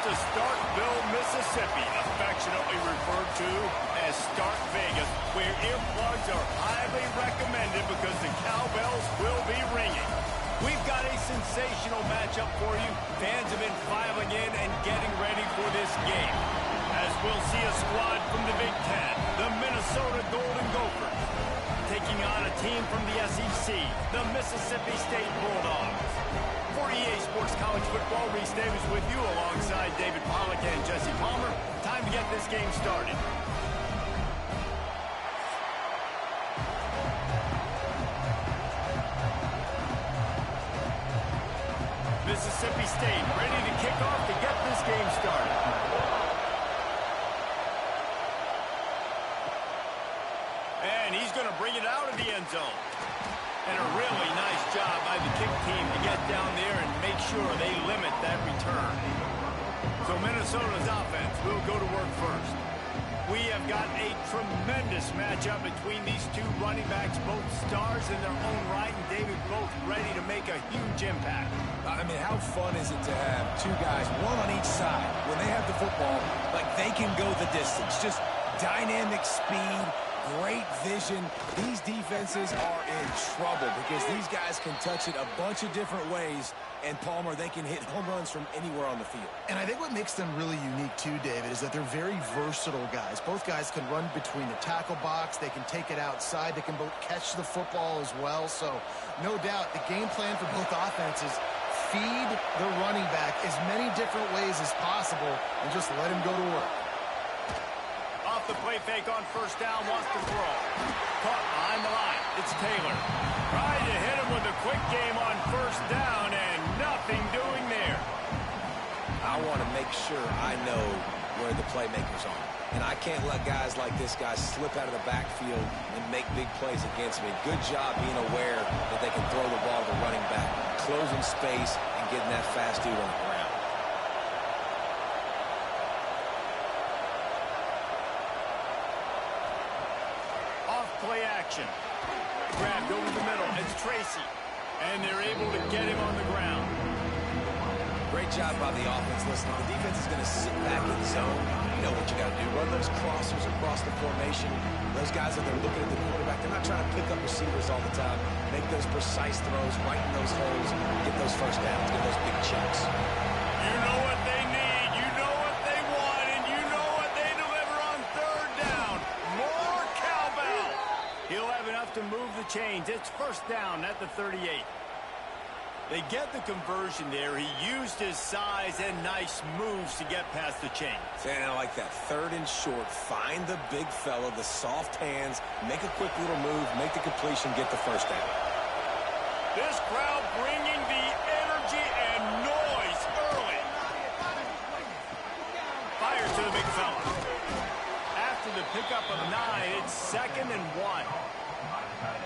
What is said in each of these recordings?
to Starkville, Mississippi, affectionately referred to as Stark Vegas, where earplugs are highly recommended because the cowbells will be ringing. We've got a sensational matchup for you. Fans have been filing in and getting ready for this game, as we'll see a squad from the Big Ten, the Minnesota Golden Gophers, taking on a team from the SEC, the Mississippi State Bulldogs. For EA Sports College Football, Reese Davis with you alongside David Pollack and Jesse Palmer. Time to get this game started. Mississippi State ready to kick off to get this game started. And he's going to bring it out of the end zone. And a really nice job by the kick team to get down there and make sure they limit that return. So Minnesota's offense will go to work first. We have got a tremendous matchup between these two running backs, both stars in their own right, and David, both ready to make a huge impact. I mean, how fun is it to have two guys, one on each side, when they have the football, like they can go the distance. Just dynamic speed, great vision. These defenses are in trouble because these guys can touch it a bunch of different ways. And Palmer, they can hit home runs from anywhere on the field. And I think what makes them really unique too, David, is that they're very versatile guys. Both guys can run between the tackle box. They can take it outside. They can both catch the football as well. So no doubt the game plan for both offenses, feed the running back as many different ways as possible and just let him go to work. Off the play fake on first down, wants to throw. Caught behind the line. It's Taylor. Trying to hit him with a quick game on first down, and nothing doing there. I want to make sure I know where the playmakers are. And I can't let guys like this guy slip out of the backfield and make big plays against me. Good job being aware that they can throw the ball to the running back, closing space, and getting that fast dude on the ground. Play action. Grabbed over the middle. It's Tracy. And they're able to get him on the ground. Great job by the offense. Listen, the defense is going to sit back in the zone. You know what you got to do. Run those crossers across the formation. Those guys that they're looking at the quarterback, they're not trying to pick up receivers all the time. Make those precise throws, right in those holes, get those first downs, get those big chunks. You know what they need. You know what they want. And you know what they deliver on third down. More cowbell. He'll have enough to move the chains. It's first down at the 38. They get the conversion there. He used his size and nice moves to get past the chains. And I like that. Third and short. Find the big fella, the soft hands, make a quick little move, make the completion, get the first down. This crowd bringing the energy and noise early. Fire to the big fella. After the pickup of 9, it's 2nd and 1.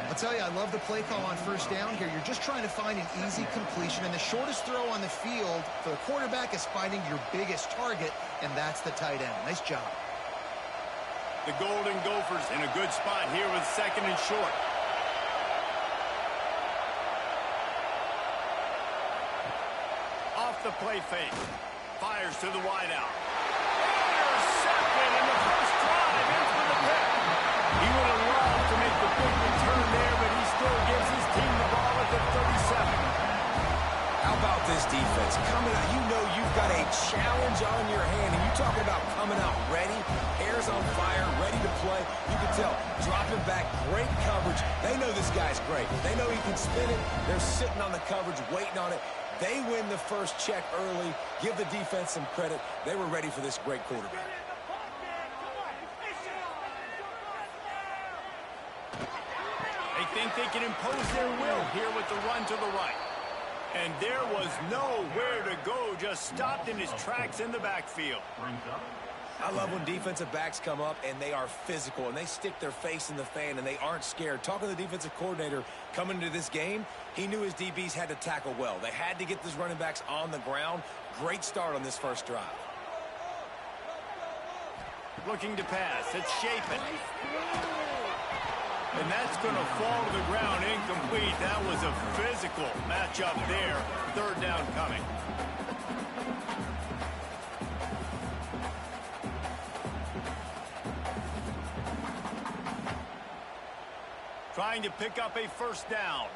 I'll tell you, I love the play call on first down here. You're just trying to find an easy completion, and the shortest throw on the field for the quarterback is finding your biggest target, and that's the tight end. Nice job. The Golden Gophers in a good spot here with 2nd and short. Off the play fake. Fires to the wideout. Intercepted in the first drive. In for the pick. He would have loved to make the big return there, but he still gives his team the ball at the 37. How about this defense? Coming out, you know you've got a challenge on your hand, and you're talking about coming out ready, hair's on fire, ready to play. You can tell, dropping back, great coverage. They know this guy's great. They know he can spin it. They're sitting on the coverage, waiting on it. They win the first check early. Give the defense some credit. They were ready for this great quarterback. They think they can impose their will here with the run to the right. And there was nowhere to go, just stopped in his tracks in the backfield. I love when defensive backs come up and they are physical and they stick their face in the fan and they aren't scared. Talking to the defensive coordinator coming into this game, he knew his DBs had to tackle well. They had to get these running backs on the ground. Great start on this first drive. Looking to pass. It's Chapin. And that's going to fall to the ground incomplete. That was a physical matchup there. Third down coming. Trying to pick up a first down.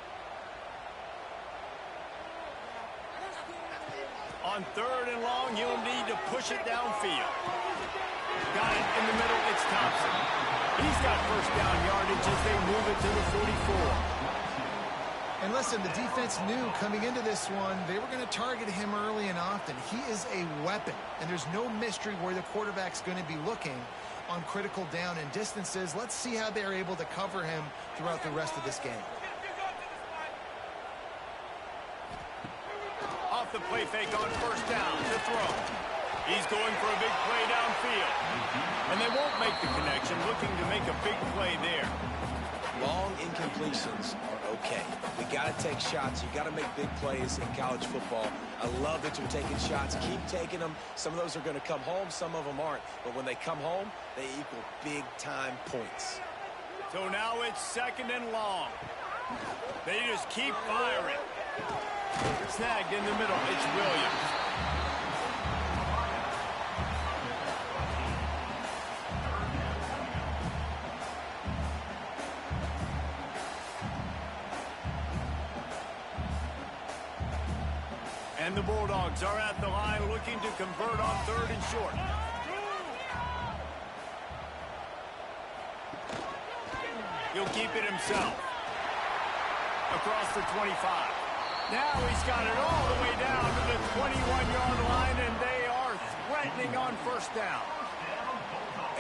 On 3rd and long, he'll need to push it downfield. Got it in the middle. It's Thompson. He's got first down yardage as they move it to the 44. And listen, the defense knew coming into this one, they were going to target him early and often. He is a weapon, and there's no mystery where the quarterback's going to be looking on critical down and distances. Let's see how they're able to cover him throughout the rest of this game. Off the play fake on first down to throw. He's going for a big play downfield. And they won't make the connection, looking to make a big play there. Long incompletions are okay. We got to take shots. You got to make big plays in college football. I love that you're taking shots. Keep taking them. Some of those are going to come home. Some of them aren't. But when they come home, they equal big-time points. So now it's 2nd and long. They just keep firing. Snagged in the middle. It's Williams. And the Bulldogs are at the line looking to convert on 3rd and short. He'll keep it himself. Across the 25. Now he's got it all the way down to the 21-yard line, and they are threatening on first down.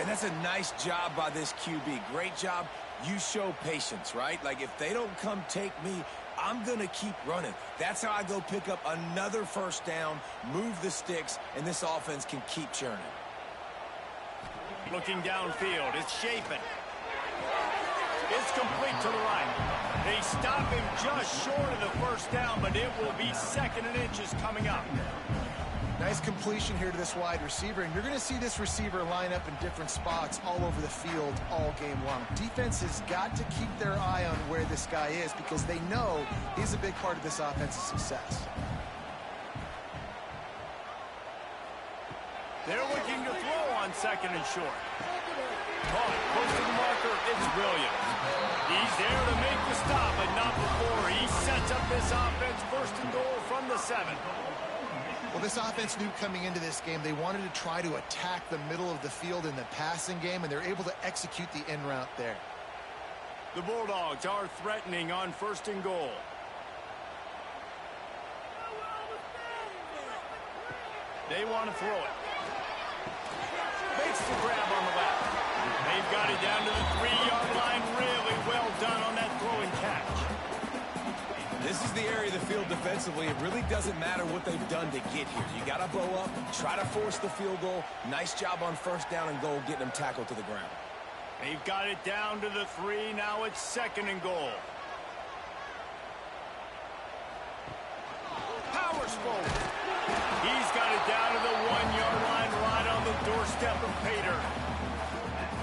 And that's a nice job by this QB. Great job. You show patience, right? Like, if they don't come take me, I'm going to keep running. That's how I go pick up another first down, move the sticks, and this offense can keep churning. Looking downfield, it's Chapin. It's complete to the right. They stop him just short of the first down, but it will be 2nd and inches coming up. Nice completion here to this wide receiver, and you're going to see this receiver line up in different spots all over the field all game long. Defense has got to keep their eye on where this guy is because they know he's a big part of this offense's success. They're looking to throw on 2nd and short. Caught, close to the marker, it's Williams. He's there to make the stop, but not before he sets up this offense 1st and goal from the 7. Well, this offense knew coming into this game they wanted to try to attack the middle of the field in the passing game, and they're able to execute the in route there. The Bulldogs are threatening on 1st and goal. They want to throw it. Makes the grab on the left. They've got it down to the 3-yard line. Really well done on that throw and catch. This is the area of the field defensively. It really doesn't matter what they've done to get here. You got to bow up, try to force the field goal. Nice job on first down and goal, getting them tackled to the ground. They've got it down to the 3. Now it's 2nd and goal. Powers forward. He's got it down to the 1-yard line, right on the doorstep of Pater.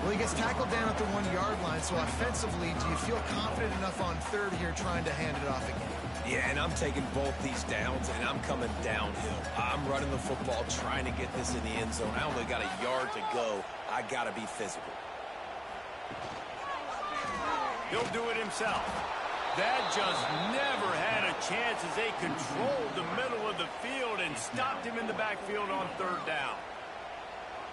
Well, he gets tackled down at the 1-yard line, so offensively, do you feel confident enough on 3rd here trying to hand it off again? Yeah, and I'm taking both these downs, and I'm coming downhill. I'm running the football, trying to get this in the end zone. I only got a yard to go. I got to be physical. He'll do it himself. That just never had a chance as they controlled the middle of the field and stopped him in the backfield on 3rd down.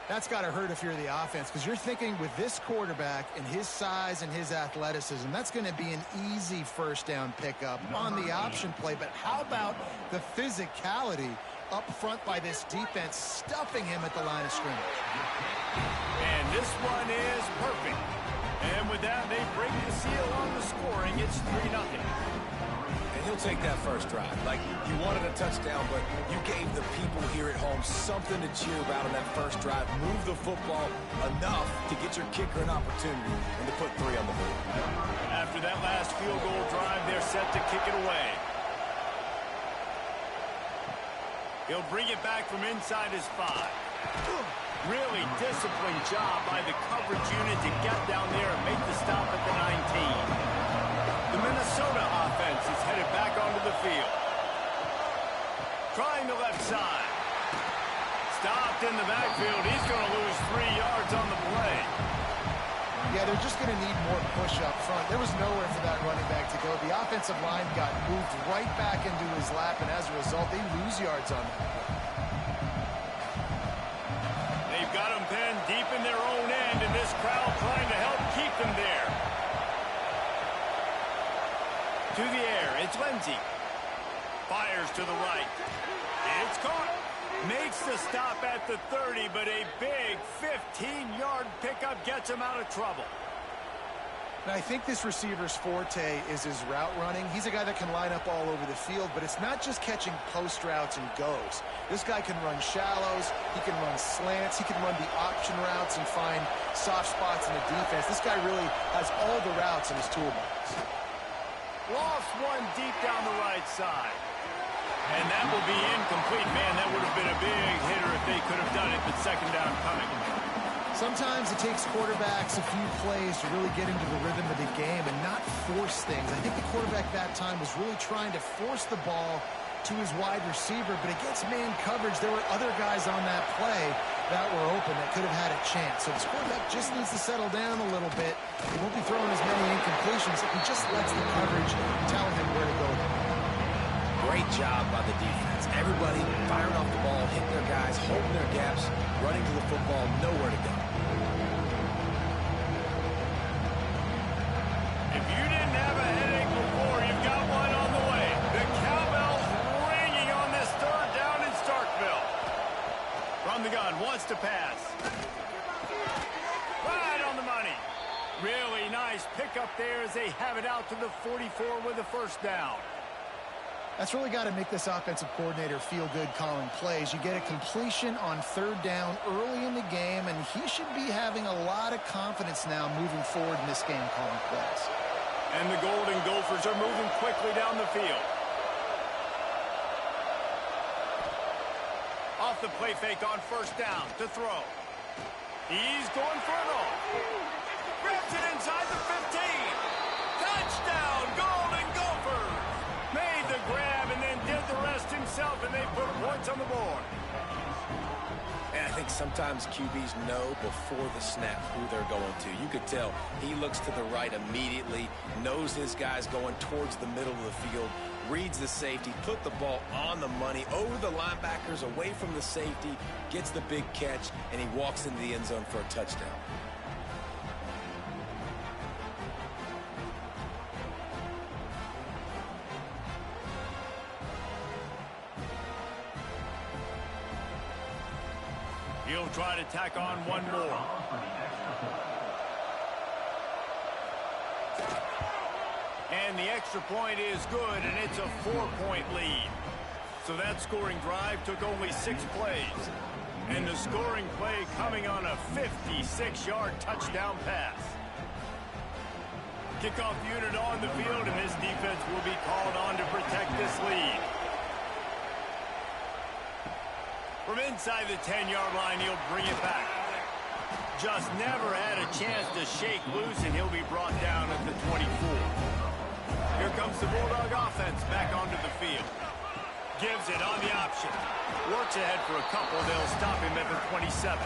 That's got to hurt if you're the offense, because you're thinking with this quarterback and his size and his athleticism, that's going to be an easy first down pickup on the option play. But how about the physicality up front by this defense, stuffing him at the line of scrimmage? And this one is perfect. And with that, they break the seal on the scoring. It's 3-0. And he'll take that first drive. Like, you wanted a touchdown, but you gave the people here at home something to cheer about on that first drive. Move the football enough to get your kicker an opportunity and to put 3 on the board. After that last field goal drive, they're set to kick it away. He'll bring it back from inside his 5. Really disciplined job by the coverage unit to get down there and make the stop at the 19. The Minnesota offense is headed back onto the field. Trying the left side. Stopped in the backfield. He's going to lose 3 yards on the play. Yeah, Yeah, they're just going to need more push up front. There was nowhere for that running back to go. The offensive line got moved right back into his lap, and as a result, they lose yards on that. They've got them pinned deep in their own end, and this crowd trying to help keep them there. To the air, it's Lindsey. Fires to the right. It's caught. Makes the stop at the 30, but a big 15-yard pickup gets him out of trouble. And I think this receiver's forte is his route running. He's a guy that can line up all over the field, but it's not just catching post routes and goes. This guy can run shallows, he can run slants, he can run the option routes and find soft spots in the defense. This guy really has all the routes in his toolbox. Lost one deep down the right side. And that will be incomplete. Man, that would have been a big hitter if they could have done it, but second down coming. Sometimes it takes quarterbacks a few plays to really get into the rhythm of the game and not force things. I think the quarterback that time was really trying to force the ball to his wide receiver, but against man coverage, there were other guys on that play that were open that could have had a chance. So this quarterback just needs to settle down a little bit. He won't be throwing as many incompletions if he just lets the coverage tell him where to go. Great job by the defense. Everybody firing off the ball, hitting their guys, holding their gaps, running to the football, nowhere to go. If you didn't have a headache before, you've got one on the way. The cowbell's ringing on this third down in Starkville. From the gun, wants to pass. Right on the money. Really nice pickup there as they have it out to the 44 with a first down. That's really got to make this offensive coordinator feel good calling plays. You get a completion on third down early in the game, and he should be having a lot of confidence now moving forward in this game calling plays. And the Golden Gophers are moving quickly down the field. Off the play fake on first down to throw. He's going for it all. Grabs it inside the 15. Touchdown, Golden Gophers! Made the grab and then did the rest himself, and they put points on the board. And I think sometimes QBs know before the snap who they're going to. You could tell he looks to the right immediately, knows his guy's going towards the middle of the field, reads the safety, put the ball on the money, over the linebackers, away from the safety, gets the big catch, and he walks into the end zone for a touchdown. He'll try to tack on one more. And the extra point is good, and it's a 4-point lead. So that scoring drive took only 6 plays. And the scoring play coming on a 56-yard touchdown pass. Kickoff unit on the field, and this defense will be called on to protect this lead. From inside the 10-yard line, he'll bring it back. Just never had a chance to shake loose, and he'll be brought down at the 24. Here comes the Bulldog offense back onto the field. Gives it on the option. Works ahead for a couple. They'll stop him at the 27.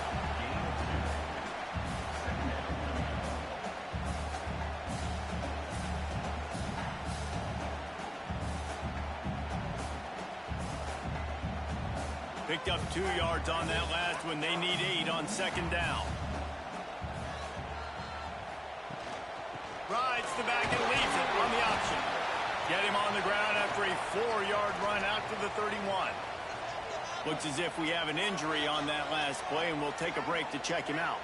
Picked up 2 yards on that last one. They need 8 on second down. Rides the back and leaves it on the option. Get him on the ground after a 4-yard run out to the 31. Looks as if we have an injury on that last play, and we'll take a break to check him out.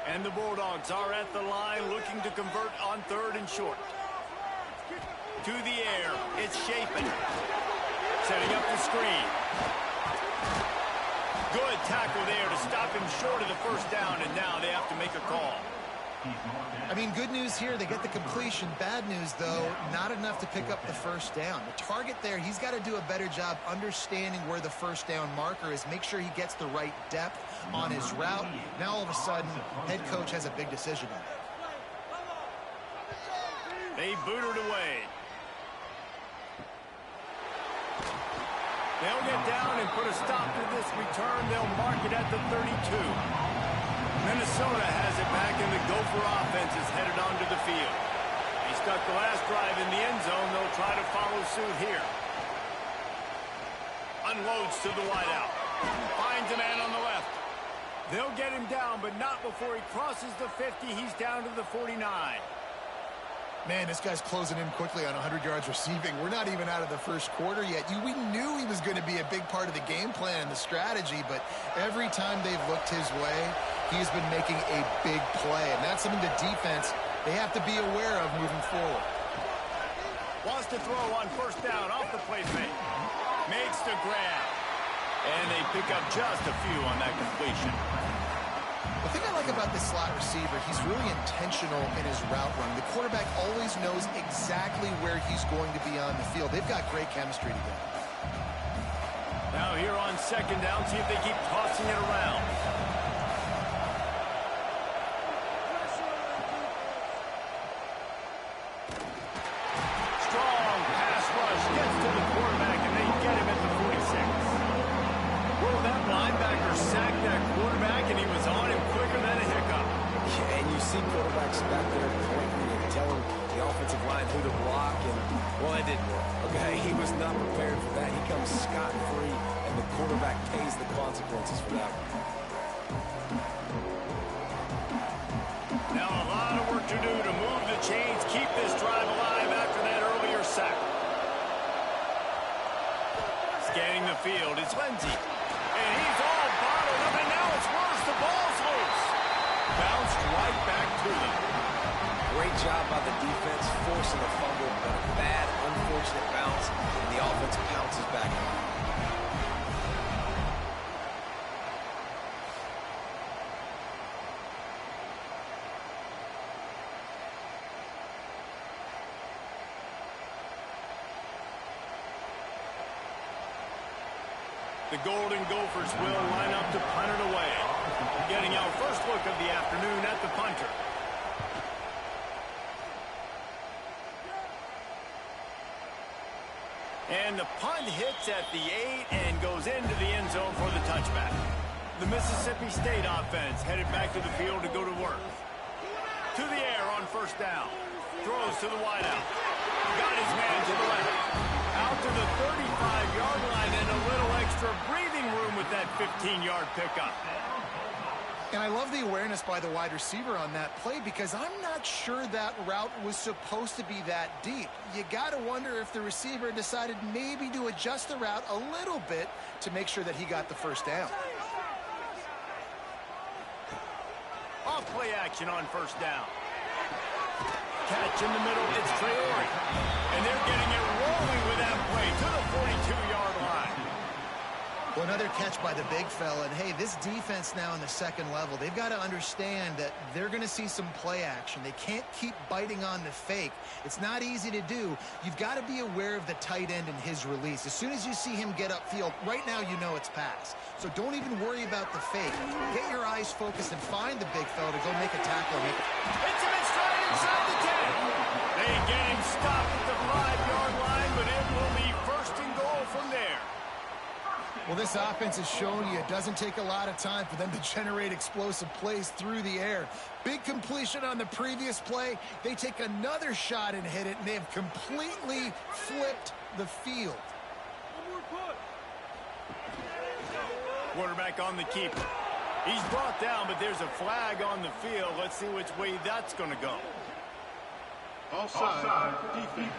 And the Bulldogs are at the line looking to convert on third and short. To the air, it's Shapen. Setting up the screen. Good tackle there to stop him short of the first down, and now they have to make a call. I mean, good news here, they get the completion. Bad news, though, not enough to pick up the first down. The target there, he's got to do a better job understanding where the first down marker is, make sure he gets the right depth on his route. Now, all of a sudden, head coach has a big decision to make. They boot it away. They'll get down and put a stop to this return. They'll mark it at the 32. Minnesota has it back, and the Gopher offense is headed onto the field. He stuck the last drive in the end zone. They'll try to follow suit here. Unloads to the wideout. Finds a man on the left. They'll get him down, but not before he crosses the 50. He's down to the 49. Man, this guy's closing in quickly on 100 yards receiving. We're not even out of the first quarter yet. We knew he was going to be a big part of the game plan and the strategy, but every time they've looked his way, he's been making a big play, and that's something the defense, they have to be aware of moving forward. Wants to throw on first down off the play fake. Makes the grab. And they pick up just a few on that completion. The thing I like about this slot receiver, he's really intentional in his route run. The quarterback always knows exactly where he's going to be on the field. They've got great chemistry together. Now here on second down, see if they keep tossing it around. Strong pass rush gets to the quarterback, and they get him at the 46. Well, that linebacker sacked that quarterback, and he was on him quicker than a hiccup. Yeah, and you see quarterbacks back there pointing and telling the offensive line who to block, and, well, it didn't work. Okay, he was not prepared for that. He comes scot-free, and the quarterback pays the consequences for that one. Now a lot of work to do to move the chains, keep this drive alive after that earlier sack. Scanning the field, it's Lindsey. And he's all bottled up, and now it's worse. The ball's loose. Bounced right back to them. Great job by the defense, forcing a fumble, but a bad, unfortunate bounce, and the offense pounces back on. The Golden Gophers will line up to punt it away. Getting our first look of the afternoon at the punter. And the punt hits at the 8 and goes into the end zone for the touchback. The Mississippi State offense headed back to the field to go to work. To the air on first down. Throws to the wideout. Got his man to the left. Out to the 35-yard line, and a little extra breathing room with that 15-yard pickup. And I love the awareness by the wide receiver on that play, because I'm not sure that route was supposed to be that deep. You got to wonder if the receiver decided maybe to adjust the route a little bit to make sure that he got the first down. Off play action on first down. Catch in the middle, it's Traore. And they're getting it rolling with that play to the 42-yard line. Well, another catch by the big fella. And, hey, this defense now in the second level, they've got to understand that they're going to see some play action. They can't keep biting on the fake. It's not easy to do. You've got to be aware of the tight end and his release. As soon as you see him get upfield, right now you know it's pass. So don't even worry about the fake. Get your eyes focused and find the big fella to go make a tackle. Hits him in stride inside the 10. They get him stopped at the 5-yard line, but it will be first and goal from there. Well, this offense has shown you it doesn't take a lot of time for them to generate explosive plays through the air. Big completion on the previous play. They take another shot and hit it, and they have completely flipped the field. Quarterback on the keeper. He's brought down, but there's a flag on the field. Let's see which way that's going to go. Offside, defense.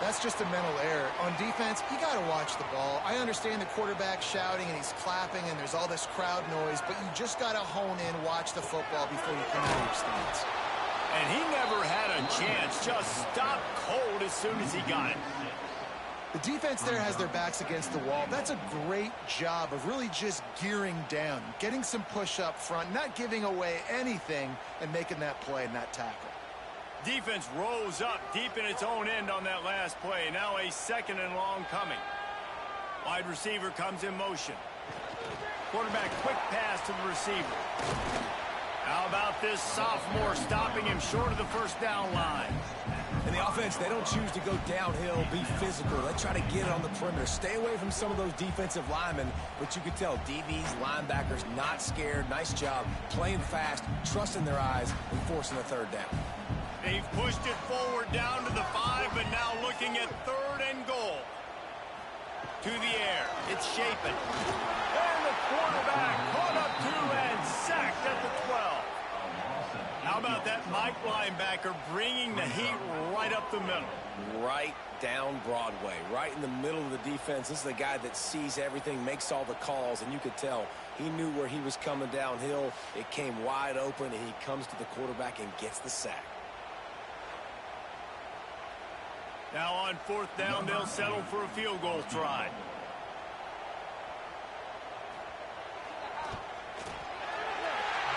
That's just a mental error. On defense, you got to watch the ball. I understand the quarterback shouting and he's clapping and there's all this crowd noise, but you just got to hone in, watch the football before you come out of your stance. And he never had a chance. Just stopped cold as soon as he got it. The defense there has their backs against the wall. That's a great job of really just gearing down, getting some push up front, not giving away anything, and making that play and that tackle. Defense rose up deep in its own end on that last play. Now a second and long coming. Wide receiver comes in motion. Quarterback quick pass to the receiver. How about this sophomore stopping him short of the first down line? And the offense, they don't choose to go downhill, be physical. They try to get it on the perimeter. Stay away from some of those defensive linemen, but you can tell DBs, linebackers, not scared. Nice job playing fast, trusting their eyes, and forcing a third down. They've pushed it forward down to the 5, but now looking at 3rd and goal. To the air. It's Shapen. And the quarterback caught up to and sacked at the 12. How about that Mike linebacker bringing the heat right up the middle? Right down Broadway, right in the middle of the defense. This is a guy that sees everything, makes all the calls, and you could tell he knew where he was coming downhill. It came wide open, and he comes to the quarterback and gets the sack. Now on 4th down, they'll settle for a field goal try.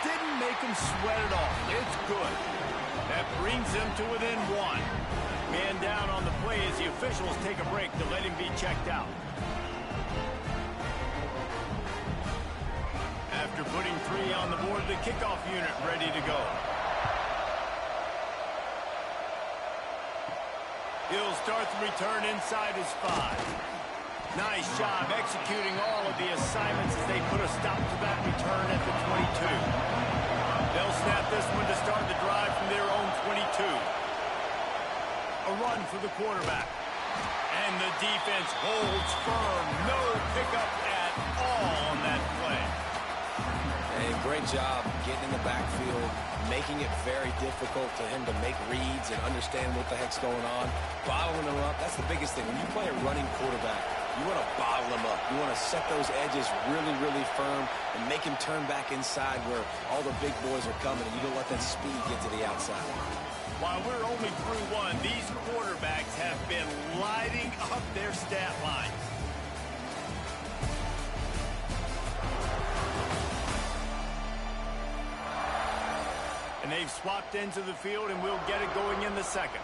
Didn't make him sweat it off. It's good. That brings them to within 1. Man down on the play as the officials take a break to let him be checked out. After putting 3 on the board, the kickoff unit ready to go. He'll start the return inside his 5. Nice job executing all of the assignments as they put a stop to that return at the 22. They'll snap this one to start the drive from their own 22. A run for the quarterback. And the defense holds firm. No pickup at all on that play. Hey, great job getting in the backfield, making it very difficult for him to make reads and understand what the heck's going on. Bottling him up, that's the biggest thing. When you play a running quarterback, you want to bottle him up. You want to set those edges really, really firm and make him turn back inside where all the big boys are coming, and you don't let that speed get to the outside. While we're only through 1, these quarterbacks have been lighting up their stat lines. And they've swapped into the field, and we'll get it going in the 2nd.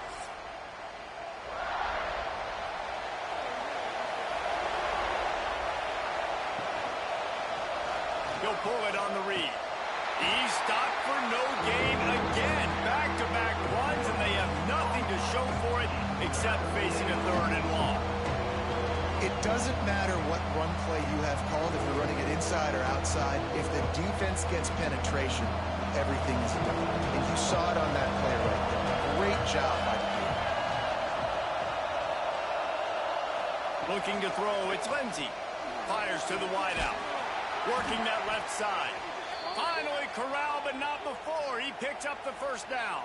He'll pull it on the read. He's stopped for no gain again. Back-to-back runs, and they have nothing to show for it except facing a 3rd and long. It doesn't matter what run play you have called, if you're running it inside or outside. If the defense gets penetration, everything is done. And you saw it on that play right there. Great job by the team. Looking to throw, it's Lindsey. Fires to the wideout. Working that left side. Finally corralled, but not before. He picks up the 1st down.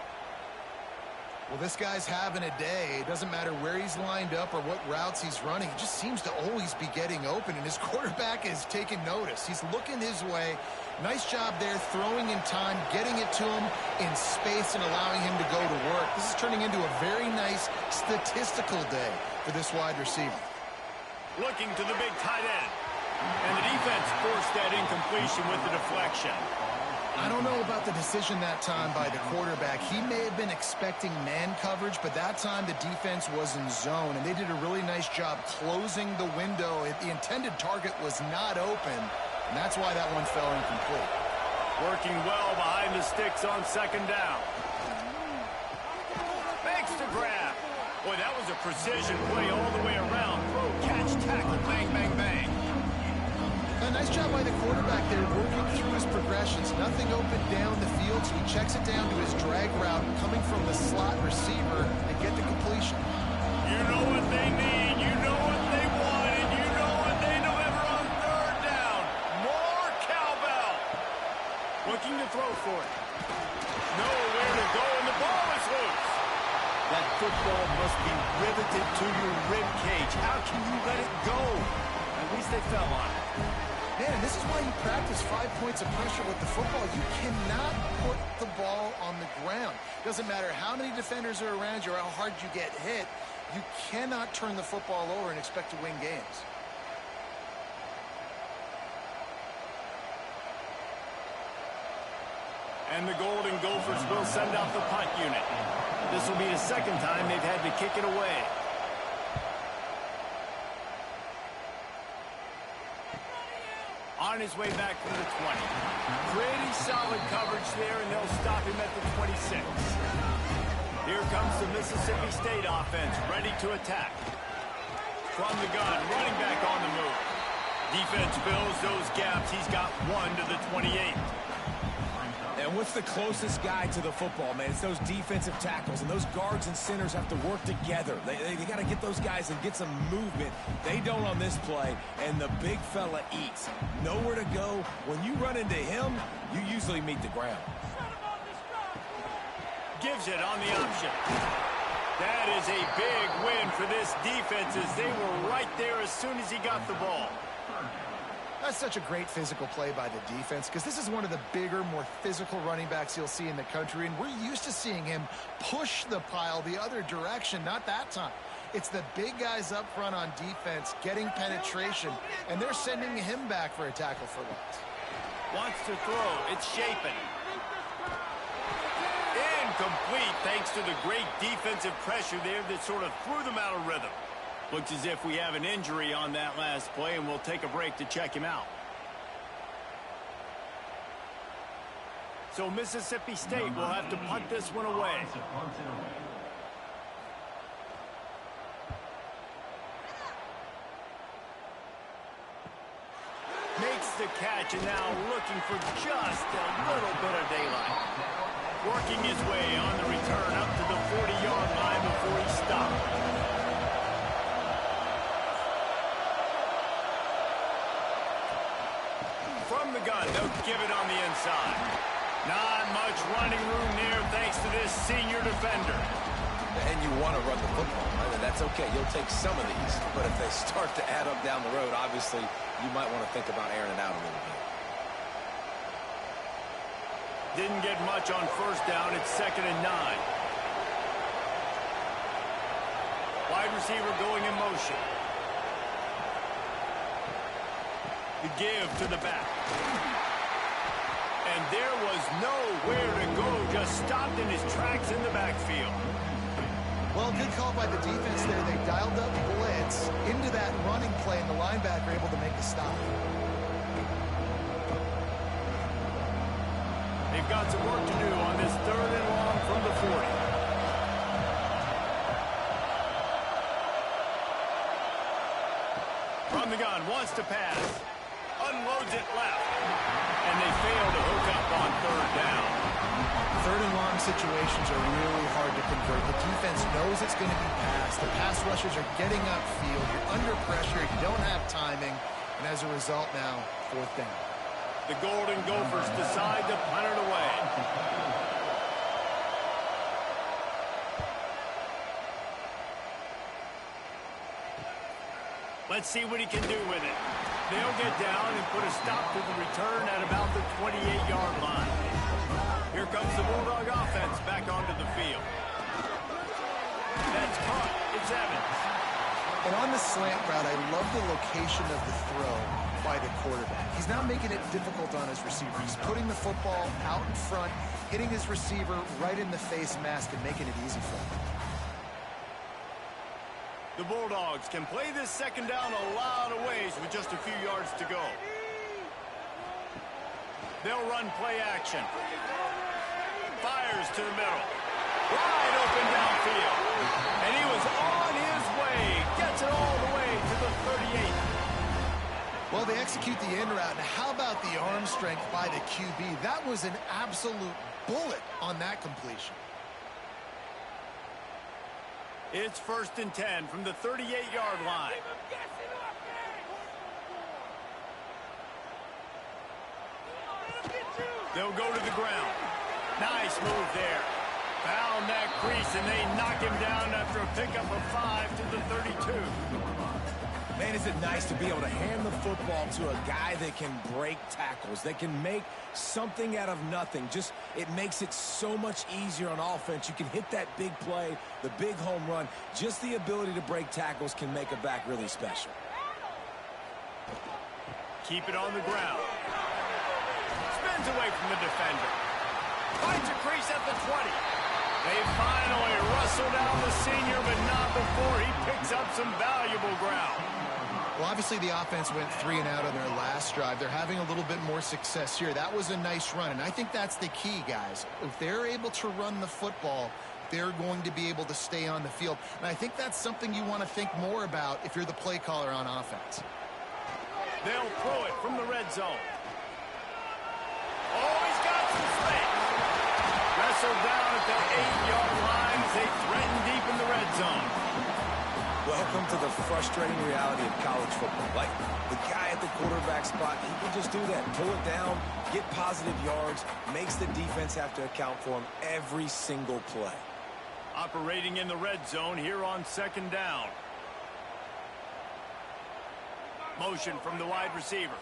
Well, this guy's having a day. It doesn't matter where he's lined up or what routes he's running. He just seems to always be getting open, and his quarterback is taking notice. He's looking his way. Nice job there, throwing in time, getting it to him in space and allowing him to go to work. This is turning into a very nice statistical day for this wide receiver. Looking to the big tight end. And the defense forced that incompletion with the deflection. I don't know about the decision that time by the quarterback. He may have been expecting man coverage, but that time the defense was in zone, and they did a really nice job closing the window. The intended target was not open, and that's why that one fell incomplete. Working well behind the sticks on 2nd down. Makes the grab. Boy, that was a precision play all the way around. Throw, catch, tackle, bang, bang, bang. A nice job by the quarterback there, working through his progressions. Nothing open down the field, so he checks it down to his drag route, coming from the slot receiver, and get the completion. You know what they need, you know what they want, and you know what they deliver on 3rd down. More cowbell. Looking to throw for it. Nowhere to go, and the ball is loose. That football must be riveted to your rib cage. How can you let it go? At least they fell on it. Man, this is why you practice 5 points of pressure with the football. You cannot put the ball on the ground. Doesn't matter how many defenders are around you or how hard you get hit. You cannot turn the football over and expect to win games. And the Golden Gophers will send out the punt unit. This will be the 2nd time they've had to kick it away. On on his way back from the 20. Pretty solid coverage there, and they'll stop him at the 26. Here comes the Mississippi State offense, ready to attack. From the gun, running back on the move. Defense fills those gaps. He's got one to the 28. And what's the closest guy to the football, man? It's those defensive tackles, and those guards and centers have to work together. They got to get those guys and get some movement. They don't on this play, and the big fella eats. Nowhere to go. When you run into him, you usually meet the ground. Gives it on the option. That is a big win for this defense as they were right there as soon as he got the ball. That's such a great physical play by the defense because this is one of the bigger, more physical running backs you'll see in the country, and we're used to seeing him push the pile the other direction, not that time. It's the big guys up front on defense getting penetration, and they're sending him back for a tackle for loss. Wants to throw. It's Shapin. Incomplete thanks to the great defensive pressure there that sort of threw them out of rhythm. Looks as if we have an injury on that last play, and we'll take a break to check him out. So Mississippi State will have to punt this one away. Makes the catch, and now looking for just a little bit of daylight. Working his way on the return up to the 40-yard line before he stopped. From the gun, they'll give it on the inside. Not much running room there thanks to this senior defender. And you want to run the football. I mean, that's okay. You'll take some of these. But if they start to add up down the road, obviously, you might want to think about airing it out a little bit. Didn't get much on first down. It's 2nd and 9. Wide receiver going in motion. The give to the back. And there was nowhere to go. Just stopped in his tracks in the backfield. Well, good call by the defense there. They dialed up blitz into that running play, and the linebacker able to make the stop. They've got some work to do on this 3rd and long from the 40. From the gun, wants to pass. Unloads it left. And they fail to hook up on 3rd down. 3rd and long situations are really hard to convert. The defense knows it's going to be passed. The pass rushers are getting upfield. You're under pressure. You don't have timing. And as a result now, 4th down. The Golden Gophers decide to punt it away. Let's see what he can do with it. They'll get down and put a stop to the return at about the 28-yard line. Here comes the Bulldog offense back onto the field. That's caught. It's Evans. And on the slant route, I love the location of the throw by the quarterback. He's not making it difficult on his receiver. He's putting the football out in front, hitting his receiver right in the face mask and making it easy for him. The Bulldogs can play this 2nd down a lot of ways with just a few yards to go. They'll run play action. Fires to the middle. Wide open downfield. And he was on his way. Gets it all the way to the 38. Well, they execute the in route. Now, how about the arm strength by the QB? That was an absolute bullet on that completion. It's 1st and 10 from the 38-yard line. They'll go to the ground. Nice move there. Found that crease, and they knock him down after a pickup of 5 to the 32. Man, is it nice to be able to hand the football to a guy that can break tackles, that can make something out of nothing. It makes it so much easier on offense. You can hit that big play, the big home run. Just the ability to break tackles can make a back really special. Keep it on the ground. Spins away from the defender. Finds a crease at the 20. They finally wrestle down the senior, but not before he picks up some valuable ground. Well, obviously the offense went 3 and out on their last drive. They're having a little bit more success here. That was a nice run, and I think that's the key, guys. If they're able to run the football, they're going to be able to stay on the field. And I think that's something you want to think more about if you're the play caller on offense. They'll throw it from the red zone. Oh, he's got some space. Wrestled down at the 8-yard line as they threaten deep in the red zone. Welcome to the frustrating reality of college football. Like, the guy at the quarterback spot, he can just do that. Pull it down, get positive yards, makes the defense have to account for him every single play. Operating in the red zone here on 2nd down. Motion from the wide receiver.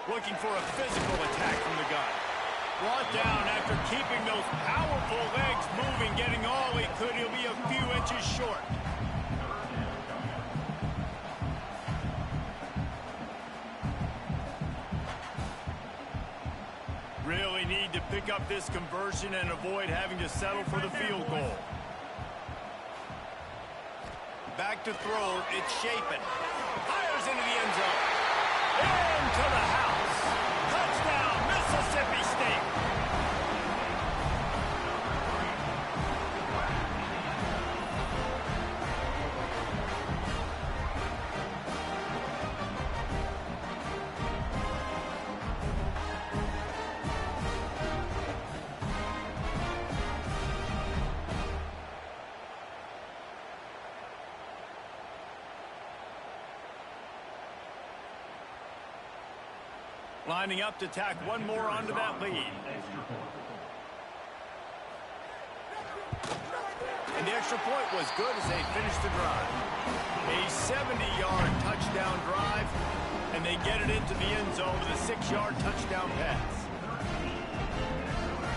Looking for a physical attack from the gun. Brought down after keeping those powerful legs moving, getting all he could. He'll be a few inches short. Really need to pick up this conversion and avoid having to settle for the field goal. Back to throw. It's Shapen. Fires into the end zone. Into the house. Touchdown, Mississippi State. Lining up to tack one more onto that lead. And the extra point was good as they finished the drive. A 70-yard touchdown drive, and they get it into the end zone with a 6-yard touchdown pass.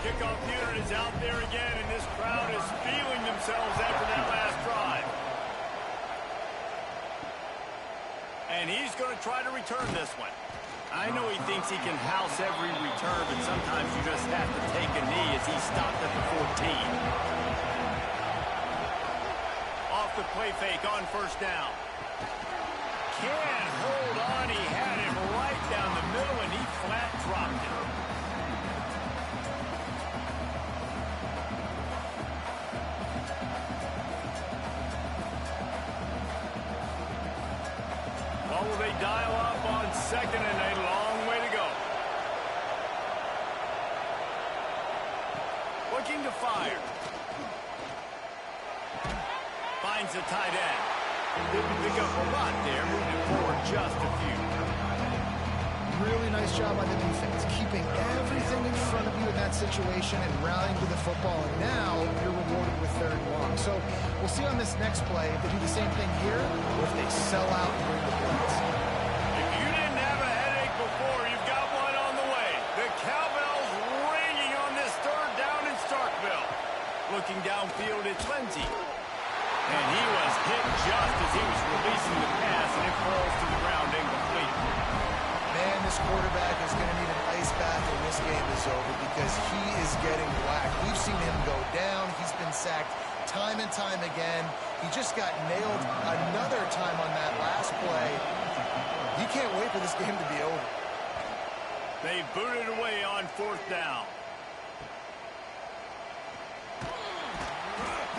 Kickoff unit is out there again, and this crowd is feeling themselves after that last drive. And he's going to try to return this one. I know he thinks he can house every return, but sometimes you just have to take a knee as he stopped at the 14. Off the play fake on 1st down. Can't hold on. He had him right down the middle, and he flat dropped it. Well, will they dial up on 2nd and a long way to go? Looking to fire. Finds the tight end. Didn't pick up a lot there, moving forward just a few. Really nice job by the defense, keeping everything in front of you in that situation and rallying to the football. And now you're rewarded with 3rd and long. So we'll see on this next play if they do the same thing here or if they sell out and bring the blitz. If you didn't have a headache before, you've got one on the way. The cowbells ringing on this 3rd down in Starkville. Looking downfield, it's Lindsey. And he was hit just as he was releasing the pass, and it falls to the ground incomplete. Man, this quarterback is going to need an ice bath when this game is over because he is getting whacked. We've seen him go down. He's been sacked time and time again. He just got nailed another time on that last play. You can't wait for this game to be over. They booted away on 4th down.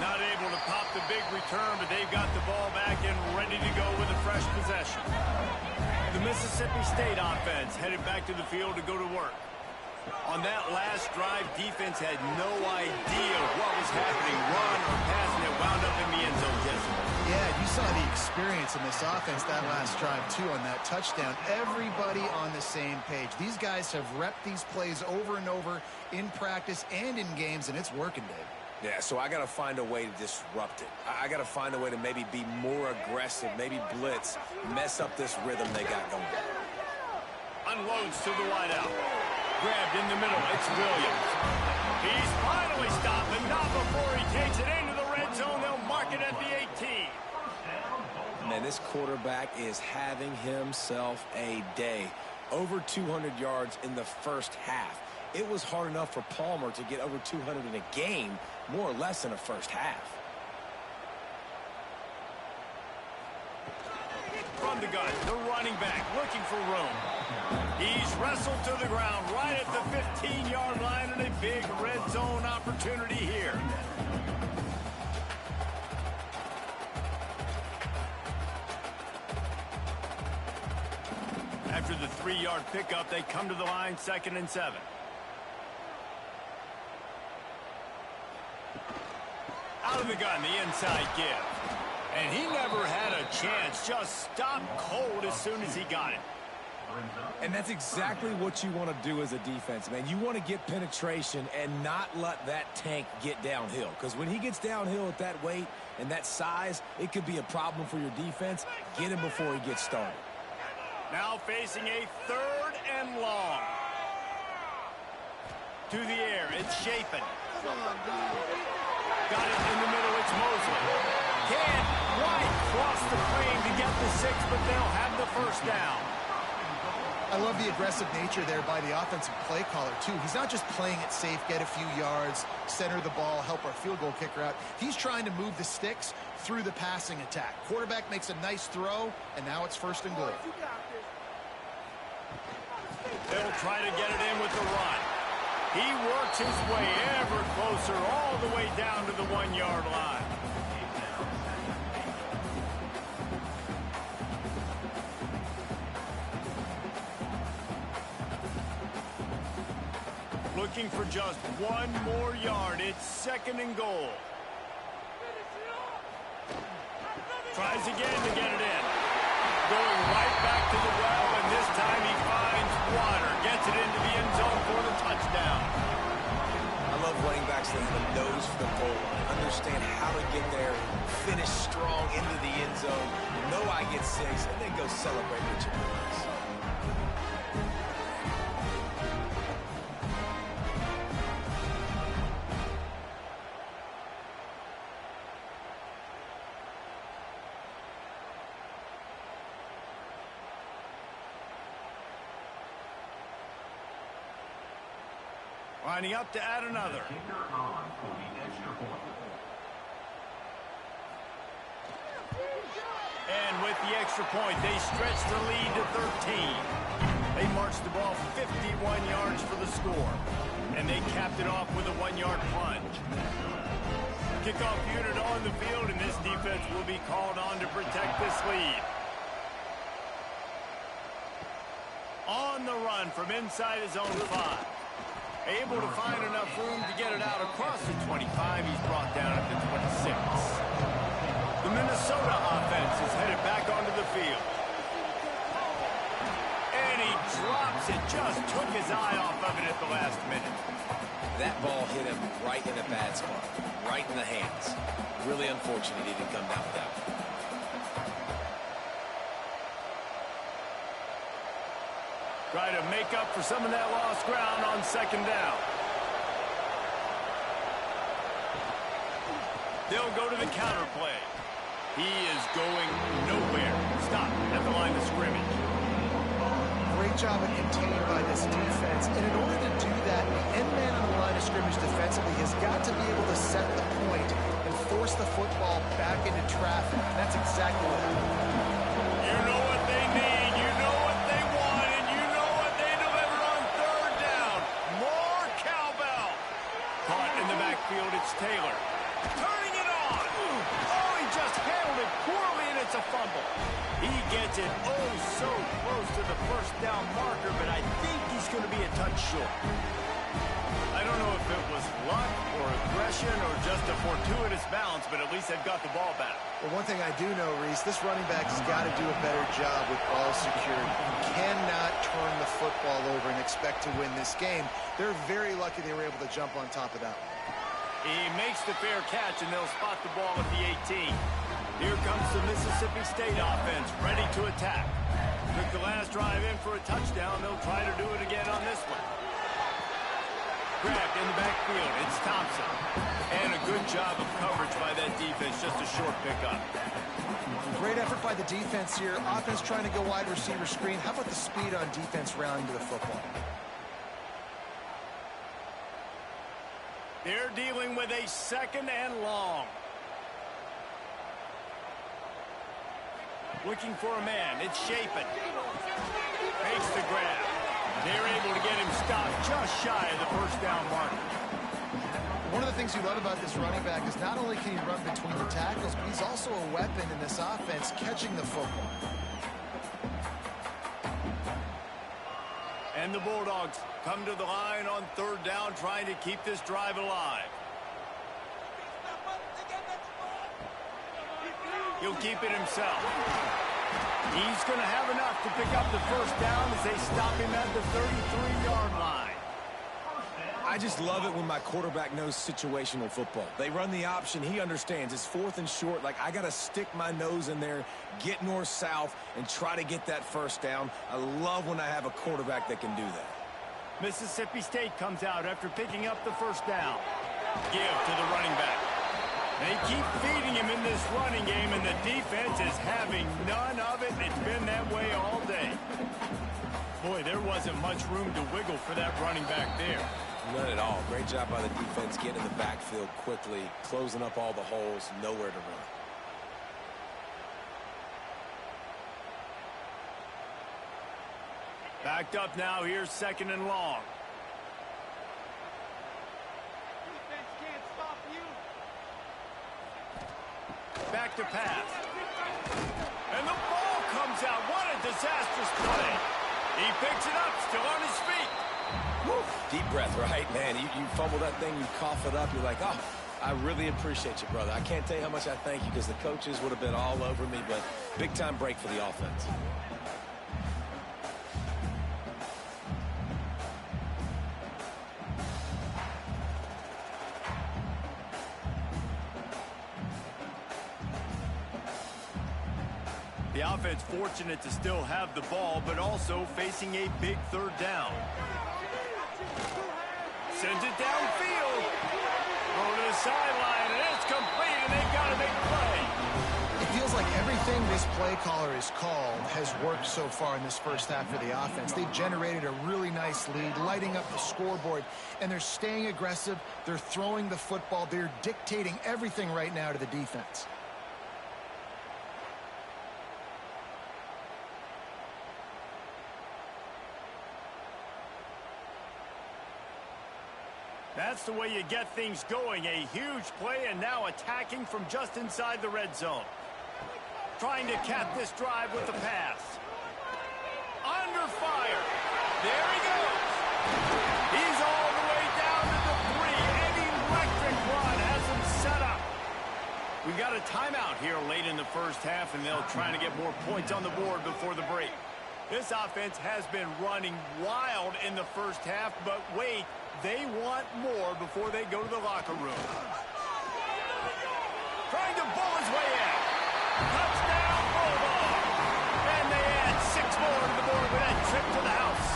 Not able to pop the big return, but they've got the ball back and ready to go with a fresh possession. The Mississippi State offense headed back to the field to go to work. On that last drive, defense had no idea what was happening, run or pass, and it wound up in the end zone, Jesse. Yeah, you saw the experience in this offense that last drive, too, on that touchdown. Everybody on the same page. These guys have repped these plays over and over in practice and in games, and it's working, Dave. Yeah, so I got to find a way to disrupt it. I got to find a way to maybe be more aggressive, maybe blitz, mess up this rhythm they got going. Unloads to the wideout. Grabbed in the middle. It's Williams. He's finally stopped, but not before he takes it into the red zone. They'll mark it at the 18. Man, this quarterback is having himself a day. Over 200 yards in the 1st half. It was hard enough for Palmer to get over 200 in a game, more or less in a 1st half. the gun, the running back looking for room. He's wrestled to the ground right at the 15-yard line, and a big red zone opportunity here. After the 3-yard pickup, they come to the line, 2nd and 7. Out of the gun, the inside give. And he never had a chance, just stopped cold as soon as he got it. And that's exactly what you want to do as a defense, man. You want to get penetration and not let that tank get downhill. Because when he gets downhill at that weight and that size, it could be a problem for your defense. Get him before he gets started. Now facing a 3rd and long. To the air, it's Chapin. Got it in the middle, it's Mosley. Can't quite cross the frame to get the 6, but they'll have the 1st down. I love the aggressive nature there by the offensive play caller, too. He's not just playing it safe, get a few yards, center the ball, help our field goal kicker out. He's trying to move the sticks through the passing attack. Quarterback makes a nice throw, and now it's 1st and goal. They'll try to get it in with the run. He works his way ever closer all the way down to the 1-yard line. Looking for just 1 more yard. It's 2nd and goal. Tries again to get it in. Going right back to the well, and this time he finds water. Gets it into the end zone for the touchdown. I love running backs that have a nose for the goal line. Understand how to get there, finish strong into the end zone, know I get 6, and then go celebrate with your boys. Lining up to add another. And with the extra point, they stretch the lead to 13. They marched the ball 51 yards for the score. And they capped it off with a 1-yard plunge. Kickoff unit on the field, and this defense will be called on to protect this lead. On the run from inside his own 5. Able to find enough room to get it out across the 25. He's brought down at the 26. The Minnesota offense is headed back onto the field. And he drops it. Just took his eye off of it at the last minute. That ball hit him right in a bad spot. Right in the hands. Really unfortunate he didn't come down with that one. Try to make up for some of that lost ground on 2nd down. They'll go to the counter play. He is going nowhere. Stop at the line of scrimmage. Great job of containing by this defense. And in order to do that, the end man on the line of scrimmage defensively has got to be able to set the point and force the football back into traffic. That's exactly what happened. You know what they need. You know what they want. And you know what they delivered on 3rd down. More cowbell. Caught in the backfield, it's Taylor. Turning it on. Oh, he just handled it poorly, and it's a fumble. He gets it oh so close to the 1st down marker, but I think he's going to be a touch short. I don't know if it was luck or aggression or just a fortuitous bounce, but at least they've got the ball back. Well, one thing I do know, Reese, this running back has got to do a better job with ball security. You cannot turn the football over and expect to win this game. They're very lucky they were able to jump on top of that one. He makes the fair catch, and they'll spot the ball at the 18. Here comes the Mississippi State offense, ready to attack. Took the last drive in for a touchdown. They'll try to do it again on this one. Grabbed in the backfield. It's Thompson. And a good job of coverage by that defense. Just a short pickup. Great effort by the defense here. Offense trying to go wide receiver screen. How about the speed on defense rounding to the football? They're dealing with a 2nd and long. Looking for a man. It's Chapin. Makes the grab. They're able to get him stopped just shy of the first down marker. One of the things you love about this running back is not only can he run between the tackles, but he's also a weapon in this offense catching the football. And the Bulldogs come to the line on third down, trying to keep this drive alive. He'll keep it himself. He's going to have enough to pick up the first down as they stop him at the 33-yard line. I just love it when my quarterback knows situational football. They run the option. He understands. It's 4th and short. Like, I got to stick my nose in there, get north-south, and try to get that first down. I love when I have a quarterback that can do that. Mississippi State comes out after picking up the first down. Give to the running back. They keep feeding him in this running game, and the defense is having none of it. It's been that way all day. Boy, there wasn't much room to wiggle for that running back there. None at all. Great job by the defense getting in the backfield quickly, closing up all the holes, nowhere to run. Backed up now. Here's 2nd and long. Defense can't stop you. Back to pass. And the ball comes out. What a disastrous play. He picks it up, still on his feet. Woo. Deep breath, right, man? You fumble that thing, you cough it up, you're like, oh, I really appreciate you, brother. I can't tell you how much I thank you because the coaches would have been all over me, but big-time break for the offense. The offense fortunate to still have the ball, but also facing a big third down. Sends it downfield. Go to the sideline, and it's complete, and they've got to make play. It feels like everything this play caller has called has worked so far in this first half for the offense. They've generated a really nice lead, lighting up the scoreboard, and they're staying aggressive. They're throwing the football. They're dictating everything right now to the defense. That's the way you get things going. A huge play, and now attacking from just inside the red zone. Trying to cap this drive with the pass. Under fire. There he goes. He's all the way down to the 3. An electric run has him set up. We've got a timeout here late in the first half, and they'll try to get more points on the board before the break. This offense has been running wild in the first half, but wait, they want more before they go to the locker room. Trying to bull his way in. Touchdown, Bulldog. And they add 6 more to the board with that trip to the house.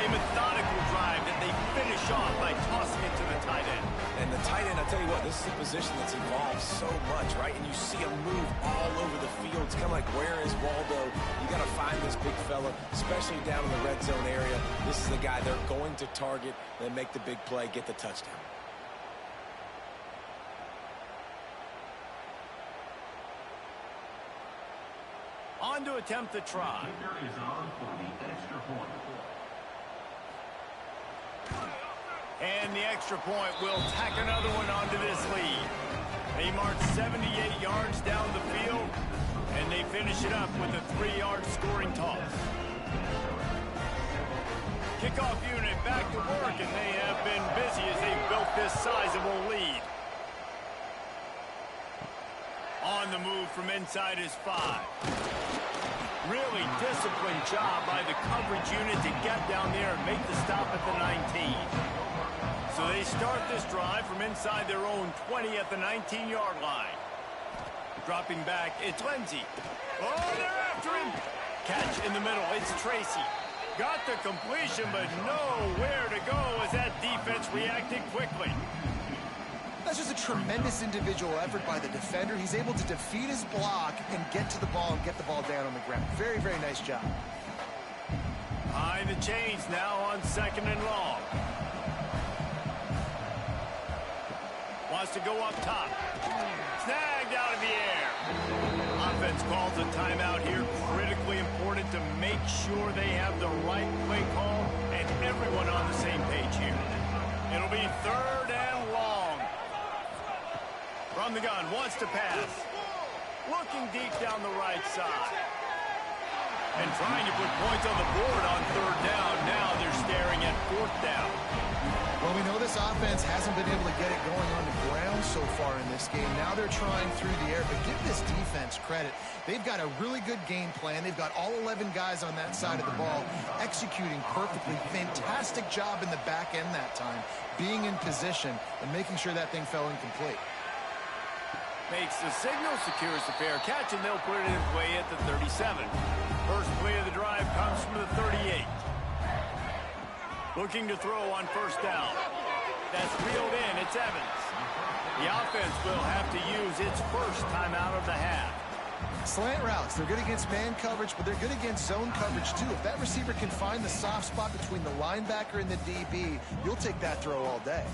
A methodical drive that they finish off by tossing it to the tight end. And the tight end, I tell you what, this is a position that's evolved so much, right? And you see him move all over the field. It's kind of like, where is Waldo? You got to find this big fella, especially down in the red zone area. This is the guy they're going to target, then make the big play, get the touchdown. On to attempt the try. And the extra point will tack another one onto this lead. They march 78 yards down the field, and they finish it up with a 3-yard scoring toss. Kickoff unit back to work, and they have been busy as they've built this sizable lead. On the move from inside his 5. Really disciplined job by the coverage unit to get down there and make the stop at the 19. So they start this drive from inside their own 20 at the 19-yard line. Dropping back, it's Lindsey. Oh, they're after him. Catch in the middle, it's Tracy. Got the completion, but nowhere to go as that defense reacted quickly. That's just a tremendous individual effort by the defender. He's able to defeat his block and get to the ball and get the ball down on the ground. Very, very nice job. Behind the chains now on 2nd and long. Wants to go up top. Snagged out of the air. defense calls a timeout here. Critically important to make sure they have the right play call and everyone on the same page here. It'll be 3rd and long. From the gun, wants to pass. Looking deep down the right side. And trying to put points on the board on 3rd down. Now they're staring at 4th down. Well, we know this offense hasn't been able to get it going on the ground so far in this game. Now they're trying through the air, but give this defense credit. They've got a really good game plan. They've got all 11 guys on that side of the ball executing perfectly. Fantastic job in the back end that time, being in position and making sure that thing fell incomplete. Makes the signal, secures the fair catch, and they'll put it in play at the 37. First play of the drive comes from the 38. Looking to throw on 1st down. That's reeled in. It's Evans. The offense will have to use its first timeout of the half. Slant routes, they're good against man coverage, but they're good against zone coverage too. If that receiver can find the soft spot between the linebacker and the DB, you'll take that throw all day.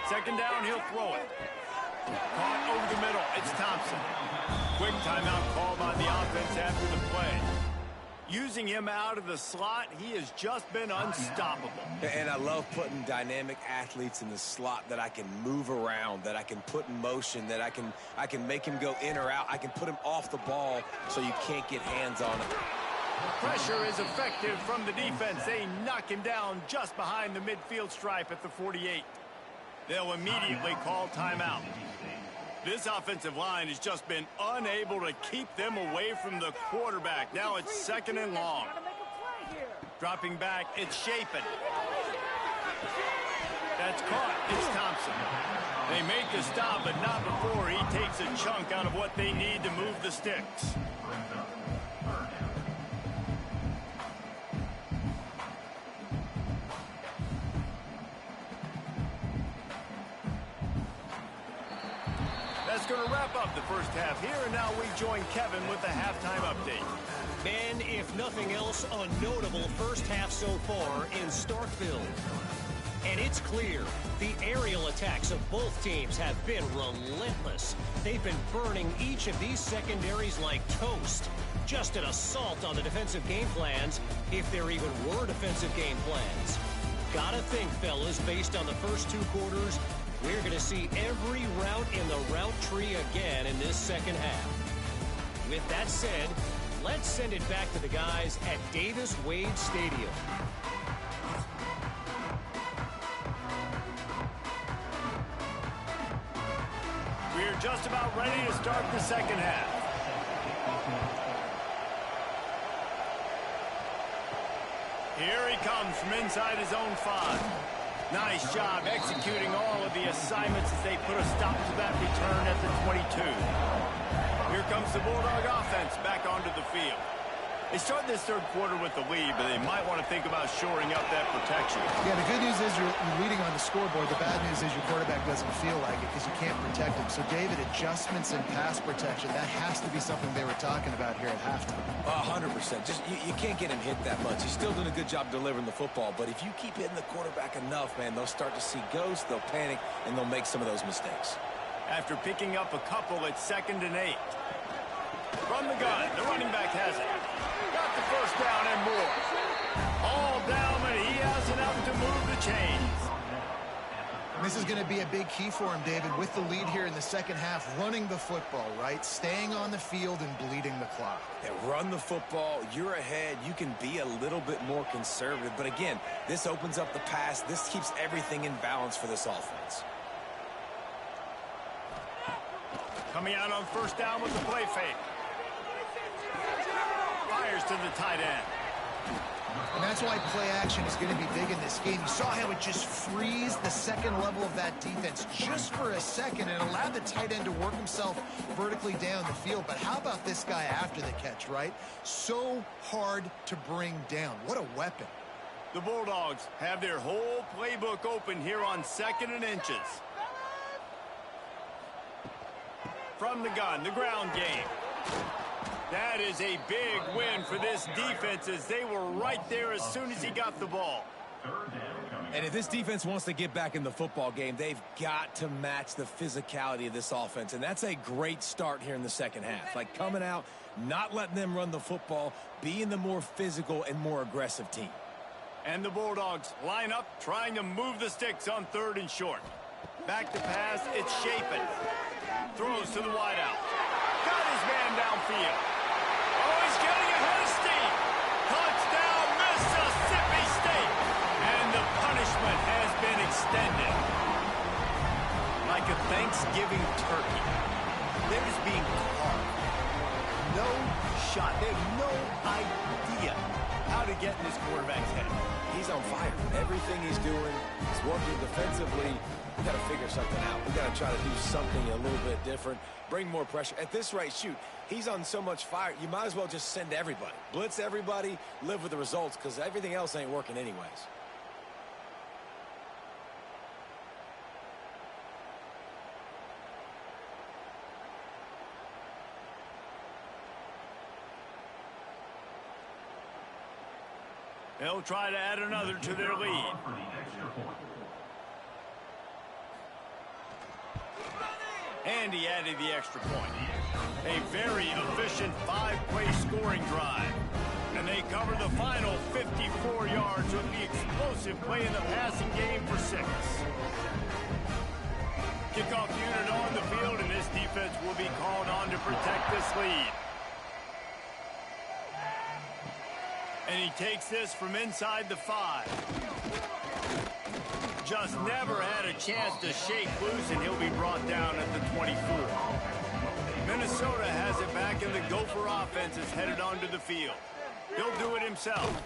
2nd down, he'll throw it. Caught over the middle. It's Thompson. Quick timeout call by the offense after the play. Using him out of the slot, he has just been unstoppable. And I love putting dynamic athletes in the slot that I can move around, that I can put in motion, that I can make him go in or out. I can put him off the ball so you can't get hands on him. Pressure is effective from the defense. They knock him down just behind the midfield stripe at the 48. They'll immediately call timeout. This offensive line has just been unable to keep them away from the quarterback. Now it's 2nd and long. Dropping back, it's Shapen. That's caught. It's Thompson. They make the stop, but not before he takes a chunk out of what they need to move the sticks. That's going to wrap up the first half here, and now we join Kevin with the halftime update. And if nothing else, a notable first half so far in Starkville. And it's clear, the aerial attacks of both teams have been relentless. They've been burning each of these secondaries like toast. Just an assault on the defensive game plans, if there even were defensive game plans. Gotta think, fellas, based on the first 2 quarters, we're going to see every route in the route tree again in this second half. With that said, let's send it back to the guys at Davis-Wade Stadium. We're just about ready to start the second half. Here he comes from inside his own 5. Nice job executing all of the assignments as they put a stop to that return at the 22. Here comes the Bulldog offense back onto the field. They start this 3rd quarter with the lead, but they might want to think about shoring up that protection. Yeah, the good news is you're leading on the scoreboard. The bad news is your quarterback doesn't feel like it because you can't protect him. So, David, adjustments in pass protection, that has to be something they were talking about here at halftime. 100%. Just you can't get him hit that much. He's still doing a good job delivering the football, but if you keep hitting the quarterback enough, man, they'll start to see ghosts, they'll panic, and they'll make some of those mistakes. After picking up a couple, it's 2nd and 8. From the gun, the running back has it. Got the 1st down and more. All down, but he has enough to move the chains. This is going to be a big key for him, David, with the lead here in the second half, running the football, right? Staying on the field and bleeding the clock. Yeah, run the football. You're ahead. You can be a little bit more conservative. But again, this opens up the pass. This keeps everything in balance for this offense. Coming out on 1st down with the play fake. Fires to the tight end. And that's why play action is going to be big in this game. You saw how it just frees the second level of that defense just for a second and allowed the tight end to work himself vertically down the field. But how about this guy after the catch, right? So hard to bring down. What a weapon. The Bulldogs have their whole playbook open here on 2nd and inches. From the gun, the ground game. That is a big win for this defense as they were right there as soon as he got the ball. And if this defense wants to get back in the football game, they've got to match the physicality of this offense. And that's a great start here in the second half. Like coming out, not letting them run the football, being the more physical and more aggressive team. And the Bulldogs line up, trying to move the sticks on 3rd and short. Back to pass, it's Chapin. Throws to the wideout. Got his man downfield. Oh, he's getting ahead of steam. Touchdown, Mississippi State. And the punishment has been extended. Like a Thanksgiving turkey. They're just being carved. No shot. They have no idea how to get in this quarterback's head. He's on fire. Everything he's doing is working defensively. We got to figure something out. We got to try to do something a little bit different, bring more pressure. At this rate, shoot, he's on so much fire, you might as well just send everybody. Blitz everybody, live with the results, because everything else ain't working anyways. They'll try to add another to their lead. And he added the extra point. A very efficient 5-play scoring drive. And they cover the final 54 yards with the explosive play in the passing game for 6. Kickoff unit on the field, and this defense will be called on to protect this lead. And he takes this from inside the 5. Just never had a chance to shake loose, and he'll be brought down at the 24. Minnesota has it back, and the Gopher offense is headed onto the field. He'll do it himself.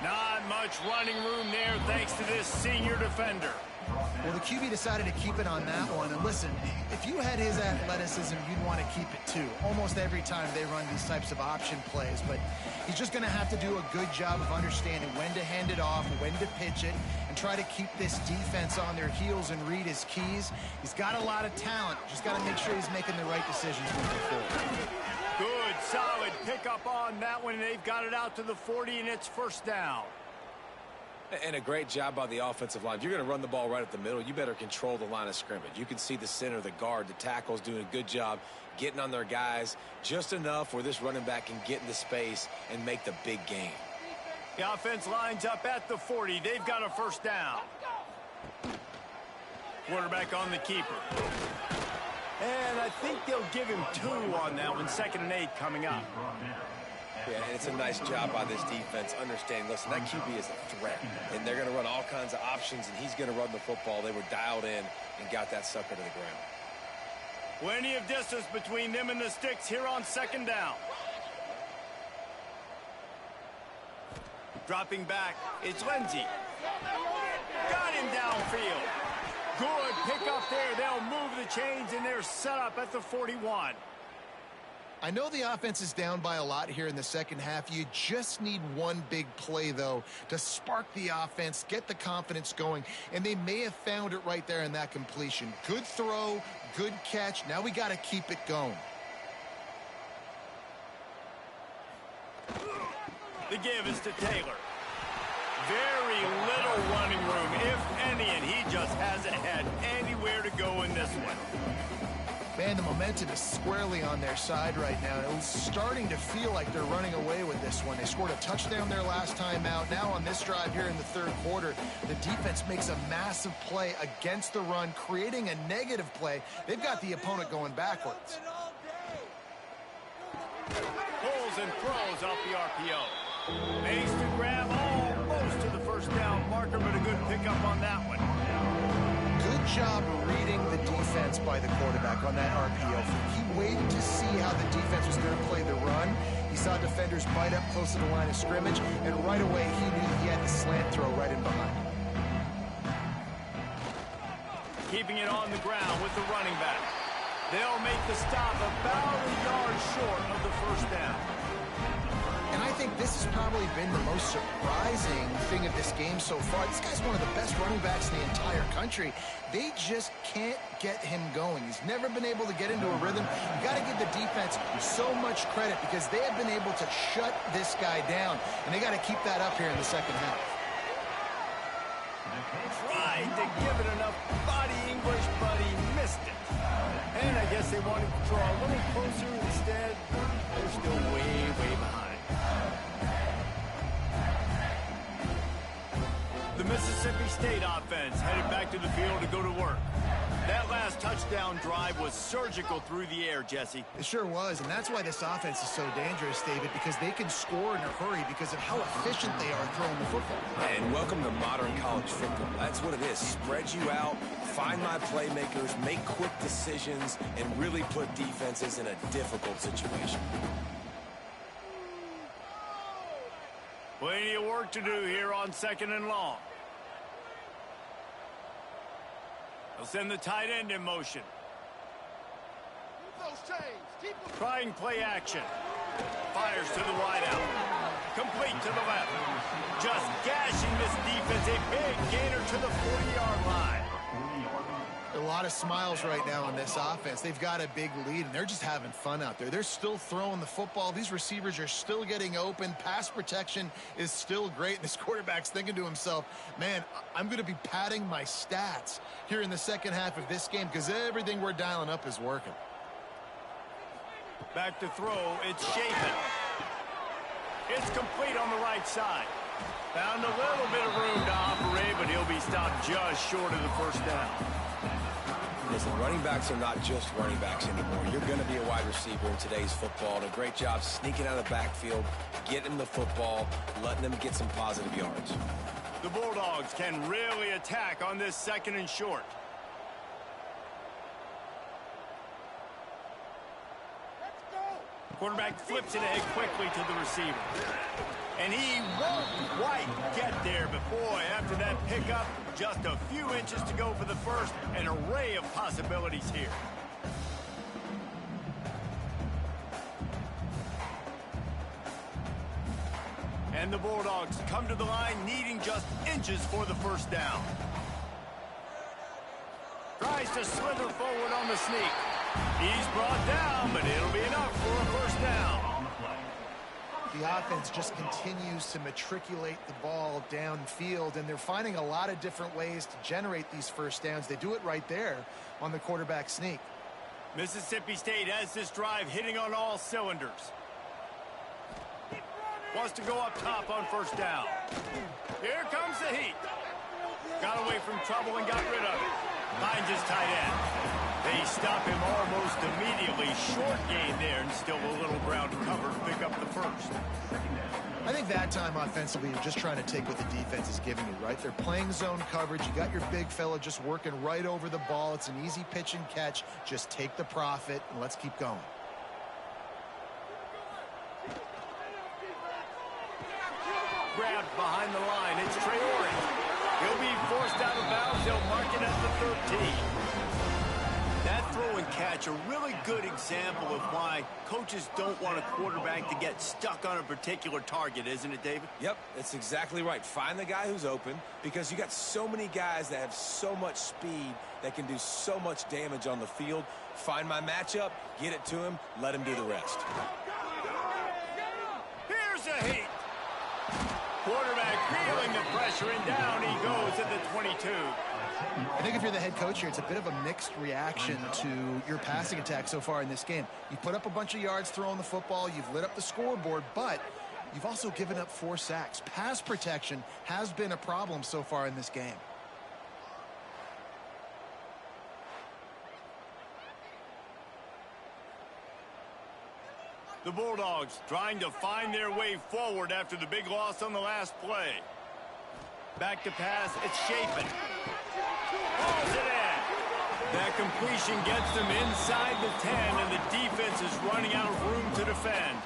Not much running room there thanks to this senior defender. Well, the QB decided to keep it on that one. And listen, if you had his athleticism, you'd want to keep it too. Almost every time they run these types of option plays. But he's just going to have to do a good job of understanding when to hand it off, when to pitch it, and try to keep this defense on their heels and read his keys. He's got a lot of talent. Just got to make sure he's making the right decisions moving forward. Good, solid pickup on that one. They've got it out to the 40, and it's first down. And a great job by the offensive line. If you're going to run the ball right at the middle, you better control the line of scrimmage. You can see the center, the guard, the tackles doing a good job getting on their guys just enough where this running back can get into space and make the big game. The offense lines up at the 40. They've got a first down. Quarterback on the keeper. And I think they'll give him 2 on that one. 2nd and 8 coming up. Yeah, and it's a nice job by this defense. Understanding, listen, that QB is a threat. And they're going to run all kinds of options, and he's going to run the football. They were dialed in and got that sucker to the ground. Plenty of distance between them and the sticks here on 2nd down. Dropping back, it's Lindsey. Got him downfield. Good pickup there. They'll move the chains, and they're set up at the 41. I know the offense is down by a lot here in the second half. You just need one big play, though, to spark the offense, get the confidence going, and they may have found it right there in that completion. Good throw, good catch. Now we got to keep it going. The give is to Taylor. Very little running room, if any, and he just hasn't had anywhere to go in this one. Man, the momentum is squarely on their side right now. It's starting to feel like they're running away with this one. They scored a touchdown their last time out. Now on this drive here in the 3rd quarter, the defense makes a massive play against the run, creating a negative play. They've got the opponent going backwards. Pulls and throws off the RPO. Makes the grab almost to the first down marker, but a good pickup on that one. Good job reading the defense by the quarterback on that RPO. He waited to see how the defense was going to play the run. He saw defenders bite up close to the line of scrimmage, and right away he knew he had the slant throw right in behind. Keeping it on the ground with the running back. They'll make the stop about a yard short of the first down. And I think this has probably been the most surprising thing of this game so far. This guy's one of the best running backs in the entire country. They just can't get him going. He's never been able to get into a rhythm. You got to give the defense so much credit because they have been able to shut this guy down. And they got to keep that up here in the second half. Tried to give it enough body English, but he missed it. And I guess they wanted to draw a little closer instead. They're still way, way behind. The Mississippi State offense headed back to the field to go to work. That last touchdown drive was surgical through the air, Jesse. It sure was, and that's why this offense is so dangerous, David, because they can score in a hurry because of how efficient they are throwing the football. And welcome to modern college football. That's what it is. Spread you out, find my playmakers, make quick decisions, and really put defenses in a difficult situation. Plenty of work to do here on 2nd and long. They'll send the tight end in motion. Trying play action. Fires to the wide out. Complete to the left. Just gashing this defense. A big gainer to the 40-yard line. A lot of smiles right now on this offense. They've got a big lead, and they're just having fun out there. They're still throwing the football. These receivers are still getting open. Pass protection is still great. This quarterback's thinking to himself, man, I'm going to be padding my stats here in the second half of this game because everything we're dialing up is working. Back to throw. It's Chapin. It's complete on the right side. Found a little bit of room to operate, but he'll be stopped just short of the first down. Listen, running backs are not just running backs anymore. You're going to be a wide receiver in today's football. And a great job sneaking out of the backfield, getting the football, letting them get some positive yards. The Bulldogs can really attack on this 2nd and short. Quarterback flips it ahead quickly to the receiver. And he won't quite get there, but boy, after that pickup, just a few inches to go for the first. An array of possibilities here. And the Bulldogs come to the line needing just inches for the first down. Tries to slither forward on the sneak. He's brought down, but it'll be enough for a first down. The offense just continues to matriculate the ball downfield, and they're finding a lot of different ways to generate these first downs. They do it right there on the quarterback sneak. Mississippi State has this drive hitting on all cylinders. Wants to go up top on first down. Here comes the heat. Got away from trouble and got rid of it. Finds his tight end. They stop him almost immediately. Short gain there, and still a little ground cover to pick up the first. I think that time offensively, you're just trying to take what the defense is giving you, right? They're playing zone coverage. You got your big fella just working right over the ball. It's an easy pitch and catch. Just take the profit, and let's keep going. Grabbed behind the line. It's Traore. He'll be forced out of bounds. They'll mark it at the 13. That throw and catch, a really good example of why coaches don't want a quarterback to get stuck on a particular target, isn't it, David? Yep, that's exactly right. Find the guy who's open, because you got so many guys that have so much speed that can do so much damage on the field. Find my matchup, get it to him, let him do the rest. Here's a heat. Quarterback feeling the pressure, and down he goes at the 22. I think if you're the head coach here, it's a bit of a mixed reaction to your passing attack so far in this game. You put up a bunch of yards throwing the football, you've lit up the scoreboard, but you've also given up 4 sacks. Pass protection has been a problem so far in this game. The Bulldogs trying to find their way forward after the big loss on the last play. Back to pass, it's Chapin. Hauls it in. That completion gets them inside the 10, and the defense is running out of room to defend.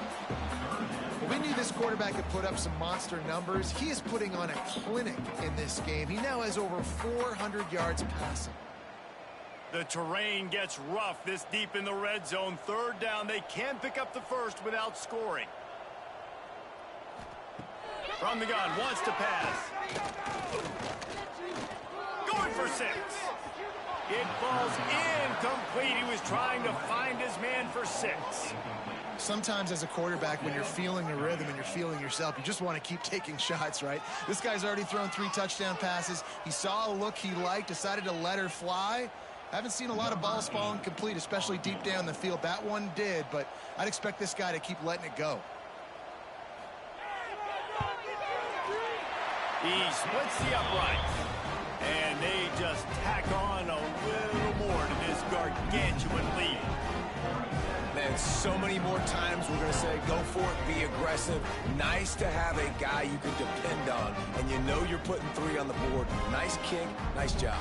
Well, we knew this quarterback could put up some monster numbers. He is putting on a clinic in this game. He now has over 400 yards passing. The terrain gets rough this deep in the red zone. 3rd down, they can pick up the first without scoring. From the gun, wants to pass. Going for 6. It falls incomplete. He was trying to find his man for 6. Sometimes as a quarterback, when you're feeling the rhythm and you're feeling yourself, you just want to keep taking shots, right? This guy's already thrown 3 touchdown passes. He saw a look he liked, decided to let her fly. Haven't seen a lot of balls falling complete, especially deep down the field. That one did, but I'd expect this guy to keep letting it go. He splits the uprights, and they just tack on a little more to this gargantuan lead. Man, so many more times we're going to say, go for it, be aggressive. Nice to have a guy you can depend on, and you know you're putting 3 on the board. Nice kick, nice job.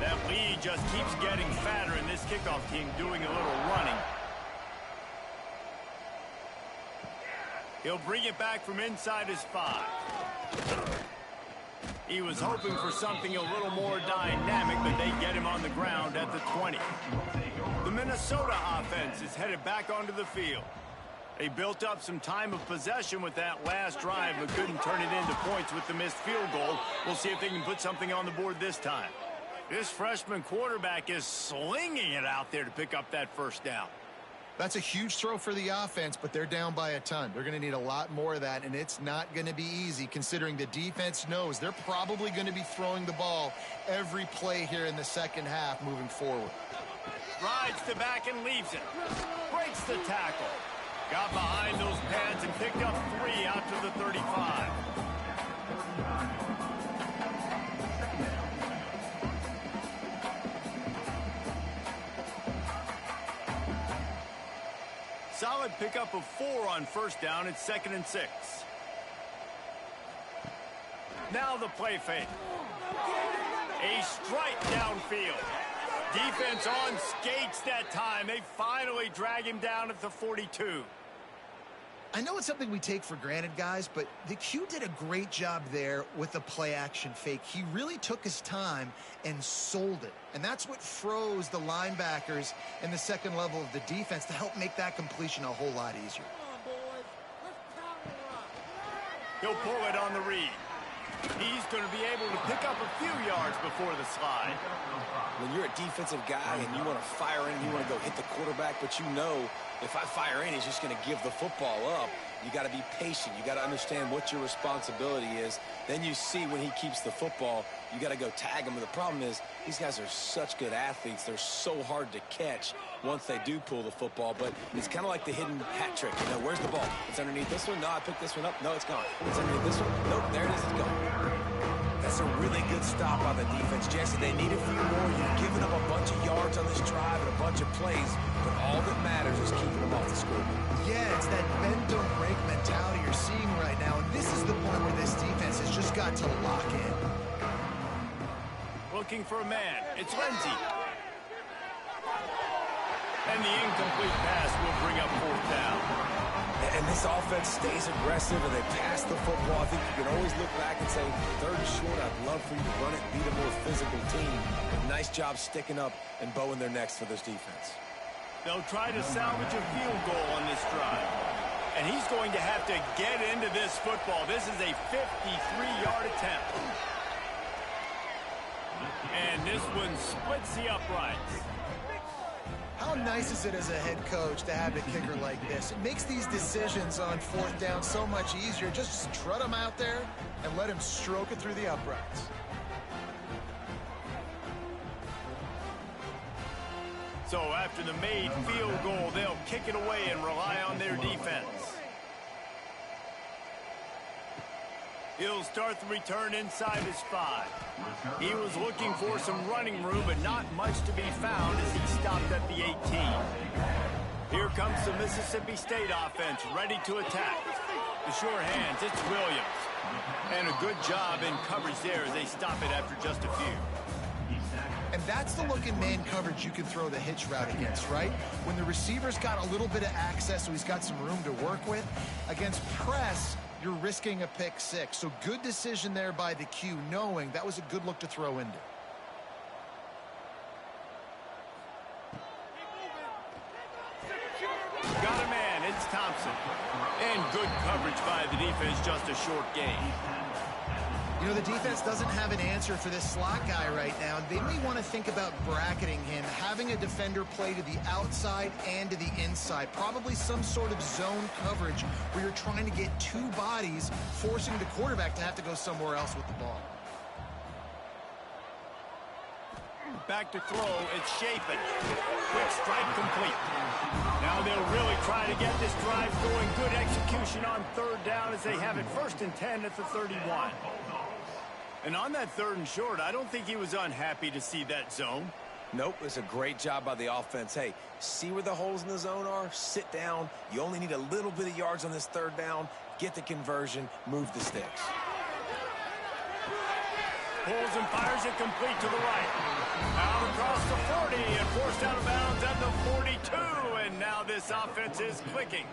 That lead just keeps getting fatter, and this kickoff team doing a little running. He'll bring it back from inside his 5. He was hoping for something a little more dynamic, but they get him on the ground at the 20. The Minnesota offense is headed back onto the field. They built up some time of possession with that last drive, but couldn't turn it into points with the missed field goal. We'll see if they can put something on the board this time. This freshman quarterback is slinging it out there to pick up that first down. That's a huge throw for the offense, but they're down by a ton. They're going to need a lot more of that, and it's not going to be easy considering the defense knows they're probably going to be throwing the ball every play here in the second half moving forward. Rides to back and leaves it. Breaks the tackle. Got behind those pads and picked up 3 out to the 35. Solid pickup of 4 on first down. It's 2nd and 6. Now the play fake. A strike downfield. Defense on skates that time. They finally drag him down at the 42. I know it's something we take for granted, guys, but the Q did a great job there with the play-action fake. He really took his time and sold it. And that's what froze the linebackers in the second level of the defense to help make that completion a whole lot easier. He'll pull it on the read. He's going to be able to pick up a few yards before the slide. When you're a defensive guy and you want to fire in, you want to go hit the quarterback, but you know if I fire in, he's just going to give the football up. You got to be patient. You got to understand what your responsibility is. Then you see when he keeps the football, you got to go tag him. And the problem is these guys are such good athletes. They're so hard to catch once they do pull the football. But it's kind of like the hidden hat trick. You know, where's the ball? It's underneath this one. No, I picked this one up. No, it's gone. It's underneath this one. Nope, there it is. It's gone. That's a really good stop on the defense, Jesse. They need a few more. You've given up a bunch of yards on this drive and a bunch of plays, but all that matters is keeping them off the scoreboard. Yeah, it's that bend don't break mentality you're seeing right now, and this is the point where this defense has just got to lock in. Looking for a man. It's Lindsey. And the incomplete pass will bring up 4th down. And this offense stays aggressive and they pass the football. I think you can always look back and say, 3rd and short, I'd love for you to run it, beat a more physical team. But nice job sticking up and bowing their necks for this defense. They'll try to salvage a field goal on this drive. And he's going to have to get into this football. This is a 53-yard attempt. And this one splits the uprights. How nice is it as a head coach to have a kicker like this? It makes these decisions on 4th down so much easier. Just strut him out there and let him stroke it through the uprights. So after the made field goal, they'll kick it away and rely on their defense. He'll start the return inside his 5. He was looking for some running room, but not much to be found as he stopped at the 18. Here comes the Mississippi State offense, ready to attack. The sure hands, it's Williams. And a good job in coverage there as they stop it after just a few. And that's the look in man coverage you can throw the hitch route against, right? When the receiver's got a little bit of access, so he's got some room to work with. Against press, you're risking a pick 6. So good decision there by the Q, knowing that was a good look to throw into. Got a man, it's Thompson. And good coverage by the defense, just a short gain. You know, the defense doesn't have an answer for this slot guy right now. They may want to think about bracketing him, having a defender play to the outside and to the inside. Probably some sort of zone coverage where you're trying to get two bodies, forcing the quarterback to have to go somewhere else with the ball. Back to throw, it's Chapin. Quick strike complete. Now they'll really try to get this drive going. Good execution on third down as they have it 1st and 10 at the 31. And on that 3rd and short, I don't think he was unhappy to see that zone. Nope, it's a great job by the offense. Hey, see where the holes in the zone are? Sit down. You only need a little bit of yards on this 3rd down. Get the conversion, move the sticks. Pulls and fires it complete to the right. Out across the 40 and forced out of bounds at the 42. And now this offense is clicking.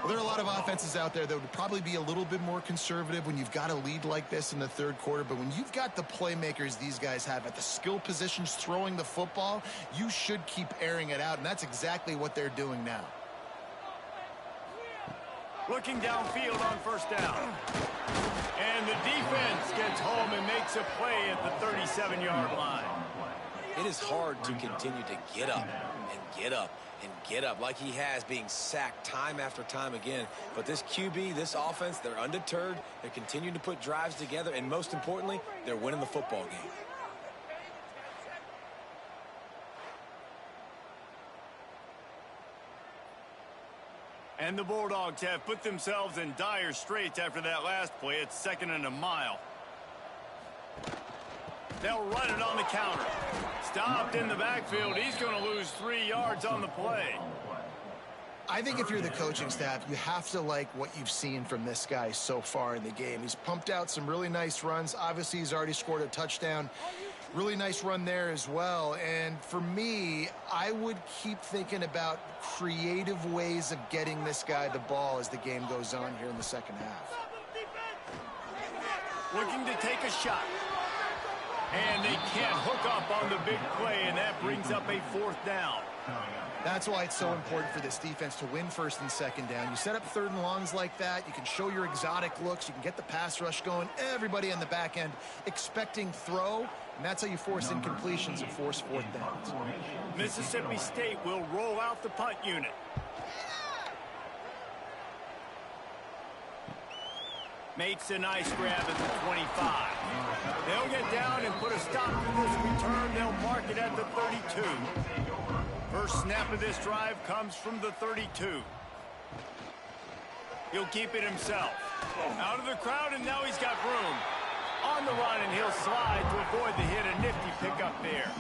Well, there are a lot of offenses out there that would probably be a little bit more conservative when you've got a lead like this in the 3rd quarter. But when you've got the playmakers these guys have at the skill positions throwing the football, you should keep airing it out. And that's exactly what they're doing now. Looking downfield on 1st down. And the defense gets home and makes a play at the 37-yard line. It is hard to continue to get up and get up and get up like he has, being sacked time after time again. But this QB, this offense, they're undeterred. They're continuing to put drives together, and most importantly, they're winning the football game. And the Bulldogs have put themselves in dire straits after that last play. It's 2nd and a mile. They'll run it on the counter. Stopped in the backfield. He's going to lose 3 yards on the play. I think if you're the coaching staff, you have to like what you've seen from this guy so far in the game. He's pumped out some really nice runs. Obviously, he's already scored a touchdown. Really nice run there as well. And for me, I would keep thinking about creative ways of getting this guy the ball as the game goes on here in the 2nd half. Looking to take a shot. And they can't hook up on the big play, and that brings up a 4th down. That's why it's so important for this defense to win 1st and 2nd down. You set up 3rd and longs like that. You can show your exotic looks. You can get the pass rush going. Everybody on the back end expecting throw, and that's how you force incompletions and force 4th downs. Mississippi State will roll out the punt unit. Makes a nice grab at the 25. They'll get down and put a stop to this return. They'll mark it at the 32. First snap of this drive comes from the 32. He'll keep it himself. Out of the crowd, and now he's got room. On the run, and he'll slide to avoid the hit. A nifty pickup there.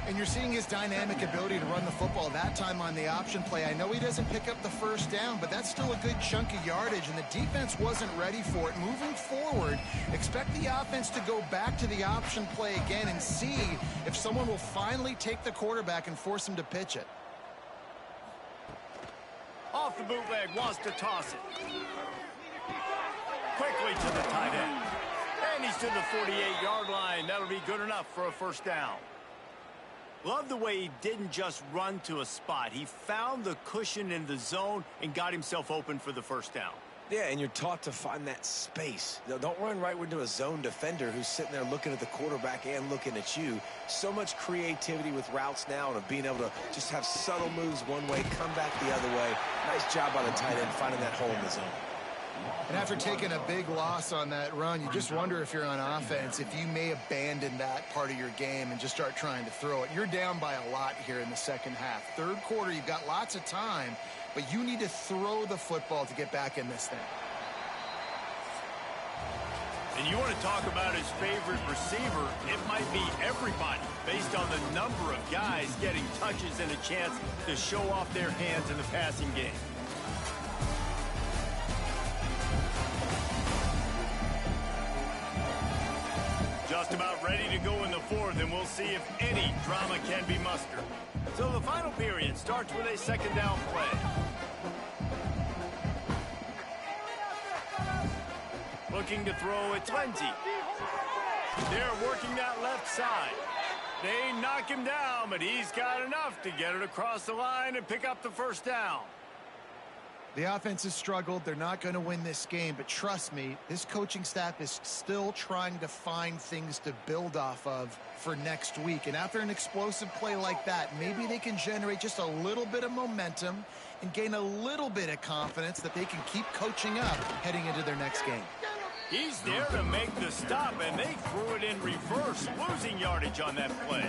And you're seeing his dynamic ability to run the football that time on the option play. I know he doesn't pick up the 1st down, but that's still a good chunk of yardage, and the defense wasn't ready for it. Moving forward, expect the offense to go back to the option play again and see if someone will finally take the quarterback and force him to pitch it. Off the bootleg, wants to toss it. Quickly to the tight end. And he's to the 48-yard line. That'll be good enough for a 1st down. Love the way he didn't just run to a spot. He found the cushion in the zone and got himself open for the 1st down. Yeah, and you're taught to find that space. Don't run right into a zone defender who's sitting there looking at the quarterback and looking at you. So much creativity with routes now and of being able to just have subtle moves one way, come back the other way. Nice job by the tight end finding that hole in the zone. And after taking a big loss on that run, you just wonder if you're on offense, if you may abandon that part of your game and just start trying to throw it. You're down by a lot here in the 2nd half. 3rd quarter, you've got lots of time, but you need to throw the football to get back in this thing. And you want to talk about his favorite receiver, it might be everybody, based on the number of guys getting touches and a chance to show off their hands in the passing game. Just about ready to go in the 4th, and we'll see if any drama can be mustered. So the final period starts with a 2nd down play. Looking to throw, it's Lindsey. They're working that left side. They knock him down, but he's got enough to get it across the line and pick up the 1st down. The offense has struggled. They're not going to win this game, but trust me, this coaching staff is still trying to find things to build off of for next week. And after an explosive play like that, maybe they can generate just a little bit of momentum and gain a little bit of confidence that they can keep coaching up heading into their next game. He's there to make the stop, and they threw it in reverse, losing yardage on that play.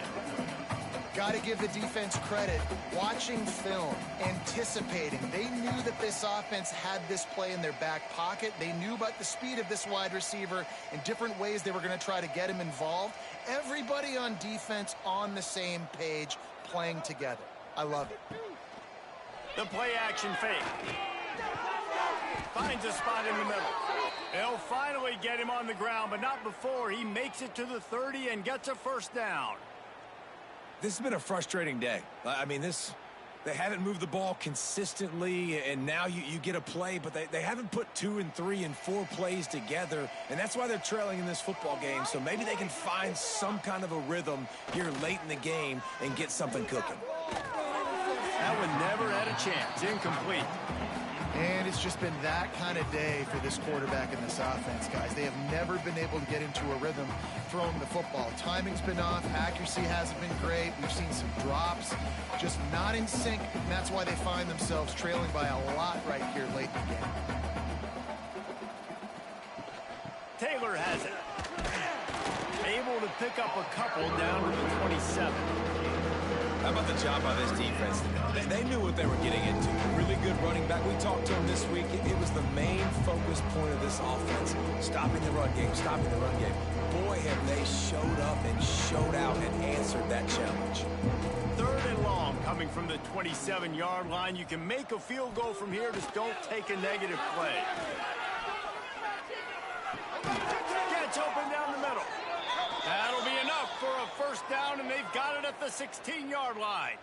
Got to give the defense credit. Watching film, anticipating. They knew that this offense had this play in their back pocket. They knew about the speed of this wide receiver and different ways they were going to try to get him involved. Everybody on defense on the same page, playing together. I love it. The play action fake. Finds a spot in the middle. They'll finally get him on the ground, but not before he makes it to the 30 and gets a first down. This has been a frustrating day. I mean, they haven't moved the ball consistently, and now you get a play, but they haven't put 2 and 3 and 4 plays together, and that's why they're trailing in this football game. So maybe they can find some kind of a rhythm here late in the game and get something cooking. That one never had a chance. Incomplete. And it's just been that kind of day for this quarterback and this offense, guys. They have never been able to get into a rhythm throwing the football. Timing's been off. Accuracy hasn't been great. We've seen some drops. Just not in sync, and that's why they find themselves trailing by a lot right here late in the game. Taylor has it. Able to pick up a couple down to the 27. How about the job by this defense? They knew what they were getting into. A really good running back. We talked to him this week. It was the main focus point of this offense. Stopping the run game, stopping the run game. Boy, have they showed up and showed out and answered that challenge. 3rd and long coming from the 27-yard line. You can make a field goal from here. Just don't take a negative play. Gets open down the middle. That'll be enough for a first down, and they've got it at the 16-yard line.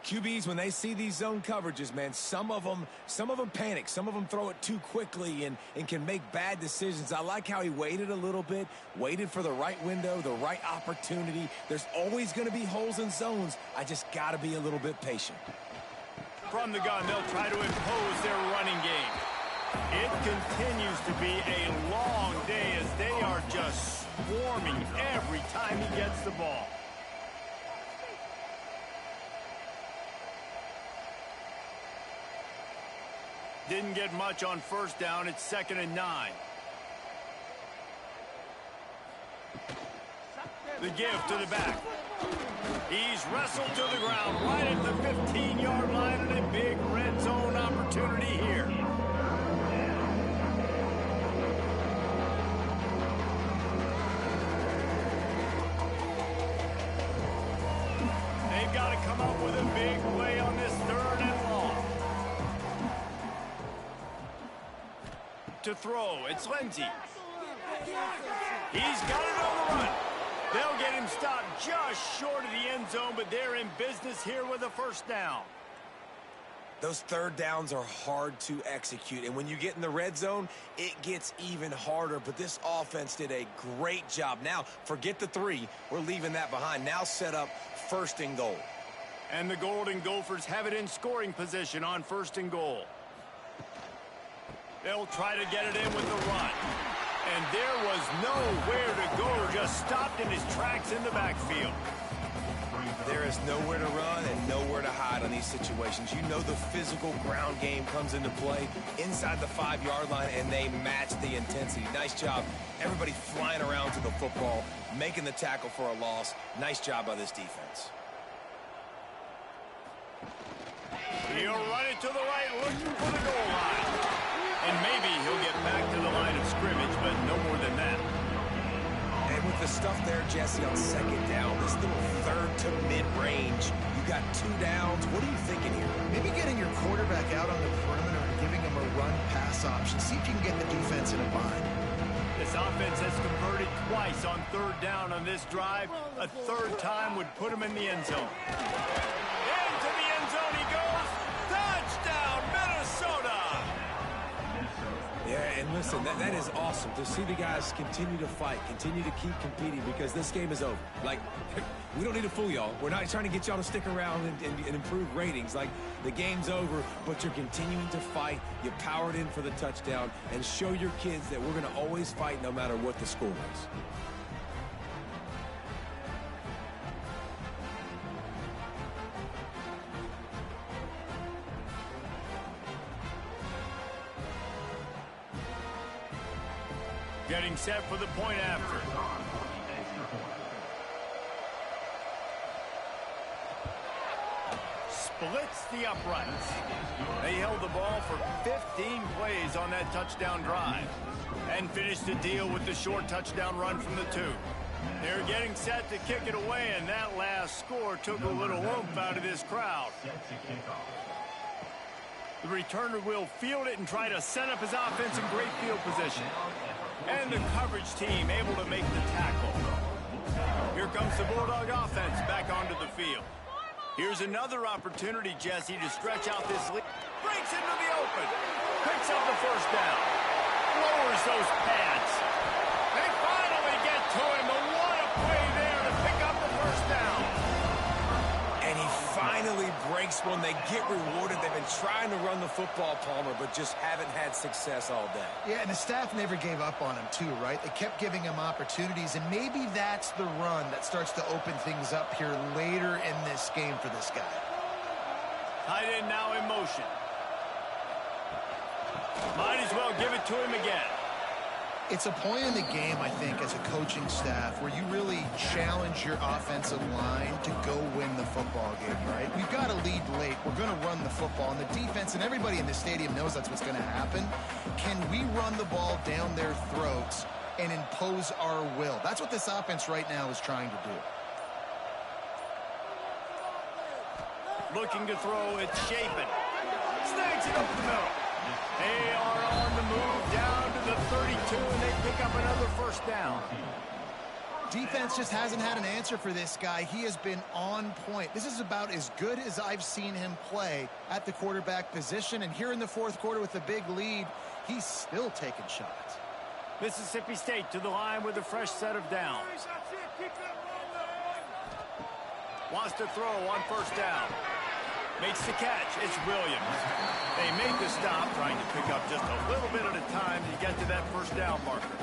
QBs, when they see these zone coverages, man, some of them panic. Some of them throw it too quickly and can make bad decisions. I like how he waited a little bit, waited for the right window, the right opportunity. There's always going to be holes in zones. I just got to be a little bit patient. From the gun, they'll try to impose their running game. It continues to be a long day as they are just swarming every time he gets the ball. Didn't get much on first down. It's 2nd and 9. The give to the back. He's wrestled to the ground right at the 15-yard line, and a big red zone opportunity here. They've got to come up with a big play on this 3rd and long. To throw, it's Lindsey. He's got it on the run. They'll get him stopped just short of the end zone, but they're in business here with a first down. Those 3rd downs are hard to execute, and when you get in the red zone, it gets even harder, but this offense did a great job. Now, forget the 3. We're leaving that behind. Now set up 1st and goal. And the Golden Gophers have it in scoring position on 1st and goal. They'll try to get it in with the run. And there was nowhere to go, just stopped in his tracks in the backfield. There is nowhere to run and nowhere to hide on these situations. You know the physical ground game comes into play inside the 5-yard line, and they match the intensity. Nice job. Everybody flying around to the football, making the tackle for a loss. Nice job by this defense. He'll run it to the right, looking for the goal line. And maybe he'll get back to the line of scrimmage, but no more than that. And with the stuff there, Jesse, on 2nd down, this little 3rd to mid-range, you got 2 downs. What are you thinking here? Maybe getting your quarterback out on the perimeter and giving him a run-pass option. See if you can get the defense in a bind. This offense has converted twice on 3rd down on this drive. A 3rd time would put him in the end zone. Into the end zone he goes. Touchdown, Minnesota! Yeah, and listen, that is awesome to see the guys continue to fight, continue to keep competing, because this game is over. Like, we don't need to fool y'all. We're not trying to get y'all to stick around and improve ratings. Like, the game's over, but you're continuing to fight. You powered in for the touchdown, and show your kids that we're going to always fight no matter what the score is. Getting set for the point after. Splits the uprights. They held the ball for 15 plays on that touchdown drive and finished the deal with the short touchdown run from the 2. They're getting set to kick it away, and that last score took a little oomph out of this crowd. The returner will field it and try to set up his offense in great field position. And the coverage team able to make the tackle. Here comes the Bulldog offense back onto the field. Here's another opportunity, Jesse, to stretch out this lead. Breaks into the open. Picks up the first down. Lowers those pads. They finally get to him, but what a play there to pick up the first down. And he finally breaks one. They get rewarded. They've been trying to run the football, Palmer, but just haven't had success all day. Yeah, and the staff never gave up on him too, right? They kept giving him opportunities, and maybe that's the run that starts to open things up here later in this game for this guy. Tight end now in motion. Might as well give it to him again. It's a point in the game, I think, as a coaching staff where you really challenge your offensive line to go win the football game, right? We've got to lead late. We're going to run the football. And the defense and everybody in the stadium knows that's what's going to happen. Can we run the ball down their throats and impose our will? That's what this offense right now is trying to do. Looking to throw, it's Chapin. Snags it up the middle. They are on the move down to the 32, and they pick up another first down. Defense just hasn't had an answer for this guy. He has been on point. This is about as good as I've seen him play at the quarterback position. And here in the fourth quarter with a big lead, he's still taking shots. Mississippi State to the line with a fresh set of downs. Wants to throw on first down. Makes the catch. It's Williams. They make the stop, trying to pick up just a little bit at a time to get to that first down marker.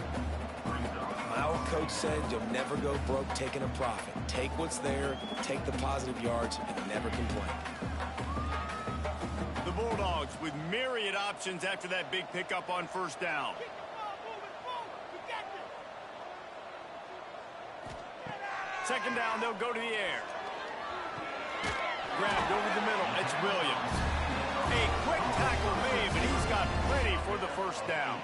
My old coach said you'll never go broke taking a profit. Take what's there, take the positive yards, and never complain. The Bulldogs with myriad options after that big pickup on first down. Second down, they'll go to the air. Grabbed over the middle. It's Williams. A quick tackle made, but he's got plenty for the first down.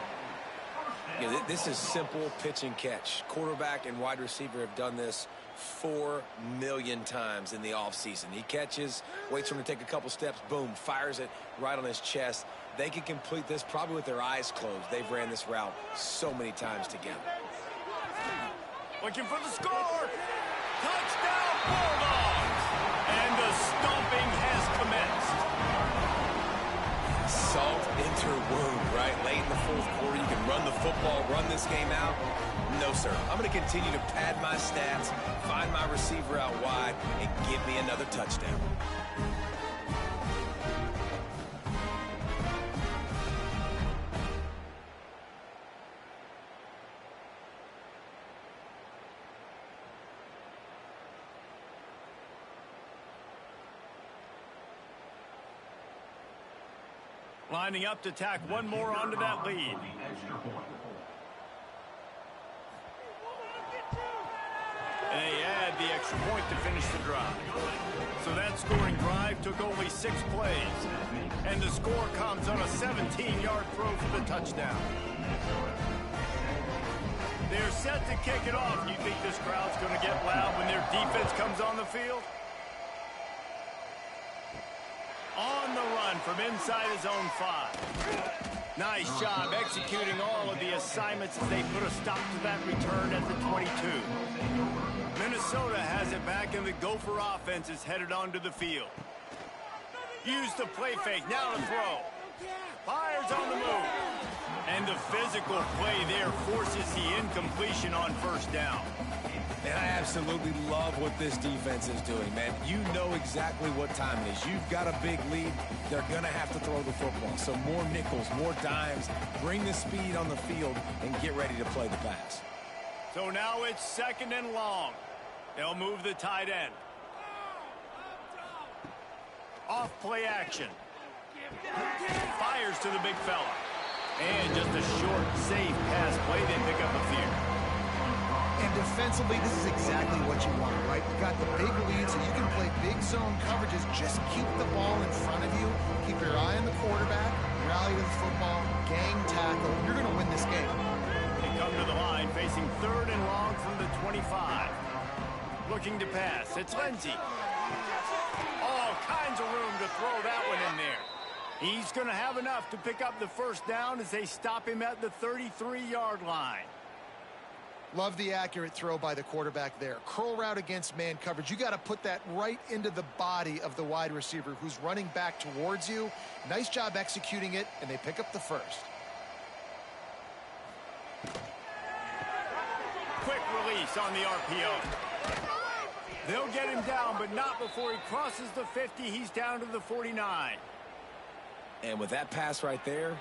Yeah, this is simple pitch and catch. Quarterback and wide receiver have done this 4 million times in the offseason. He catches, waits for him to take a couple steps, boom, fires it right on his chest. They can complete this probably with their eyes closed. They've ran this route so many times together. Looking for the score. Touchdown, Bulldogs. And the stomping has commenced. Salt into her wound, right? Late in the fourth quarter, you can run the football, run this game out. No, sir. I'm going to continue to pad my stats, find my receiver out wide, and give me another touchdown. Lining up to tack one more onto that lead. And they add the extra point to finish the drive. So that scoring drive took only 6 plays. And the score comes on a 17-yard throw for the touchdown. They're set to kick it off. You think this crowd's going to get loud when their defense comes on the field? On the run from inside his own 5. Nice job executing all of the assignments as they put a stop to that return at the 22. Minnesota has it back, and the Gopher offense is headed onto the field. Use the play fake, now to throw. Fires on the move. And And the physical play there forces the incompletion on first down. And I absolutely love what this defense is doing, man. You know exactly what time it is. You've got a big lead. They're going to have to throw the football. So more nickels, more dimes. Bring the speed on the field and get ready to play the pass. So now it's 2nd and long. They'll move the tight end. Off play action. Fires to the big fella. And just a short, safe pass play. They pick up a few. And defensively, this is exactly what you want, right? You got the big lead, so you can play big zone coverages. Just keep the ball in front of you. Keep your eye on the quarterback. Rally to the football. Gang tackle. You're going to win this game. They come to the line, facing 3rd and long from the 25. Looking to pass. It's Lindsey. All kinds of room to throw that one in there. He's going to have enough to pick up the first down as they stop him at the 33-yard line. Love the accurate throw by the quarterback there. Curl route against man coverage. You got to put that right into the body of the wide receiver who's running back towards you. Nice job executing it, and they pick up the first. Quick release on the RPO. They'll get him down, but not before he crosses the 50. He's down to the 49. And with that pass right there,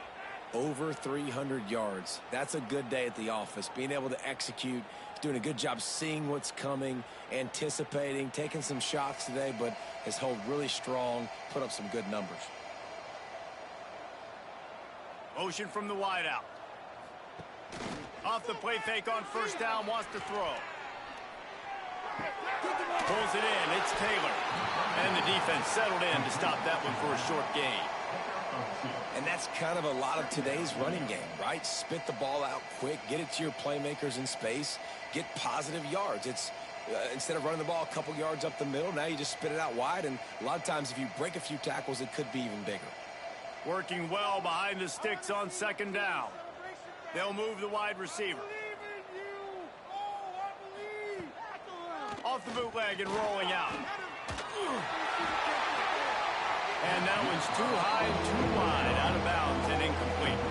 over 300 yards. That's a good day at the office. Being able to execute, doing a good job seeing what's coming, anticipating, taking some shots today, but has held really strong, put up some good numbers. Motion from the wideout. Off the play fake on first down, wants to throw. Pulls it in, it's Taylor. And the defense settled in to stop that one for a short gain. And that's kind of a lot of today's running game, right? Spit the ball out quick, get it to your playmakers in space, get positive yards. It's instead of running the ball a couple yards up the middle, now you just spit it out wide, and a lot of times if you break a few tackles, it could be even bigger. Working well behind the sticks on 2nd down. They'll move the wide receiver. Off the bootleg and rolling out. And that one's too high and too wide, out of bounds and incomplete.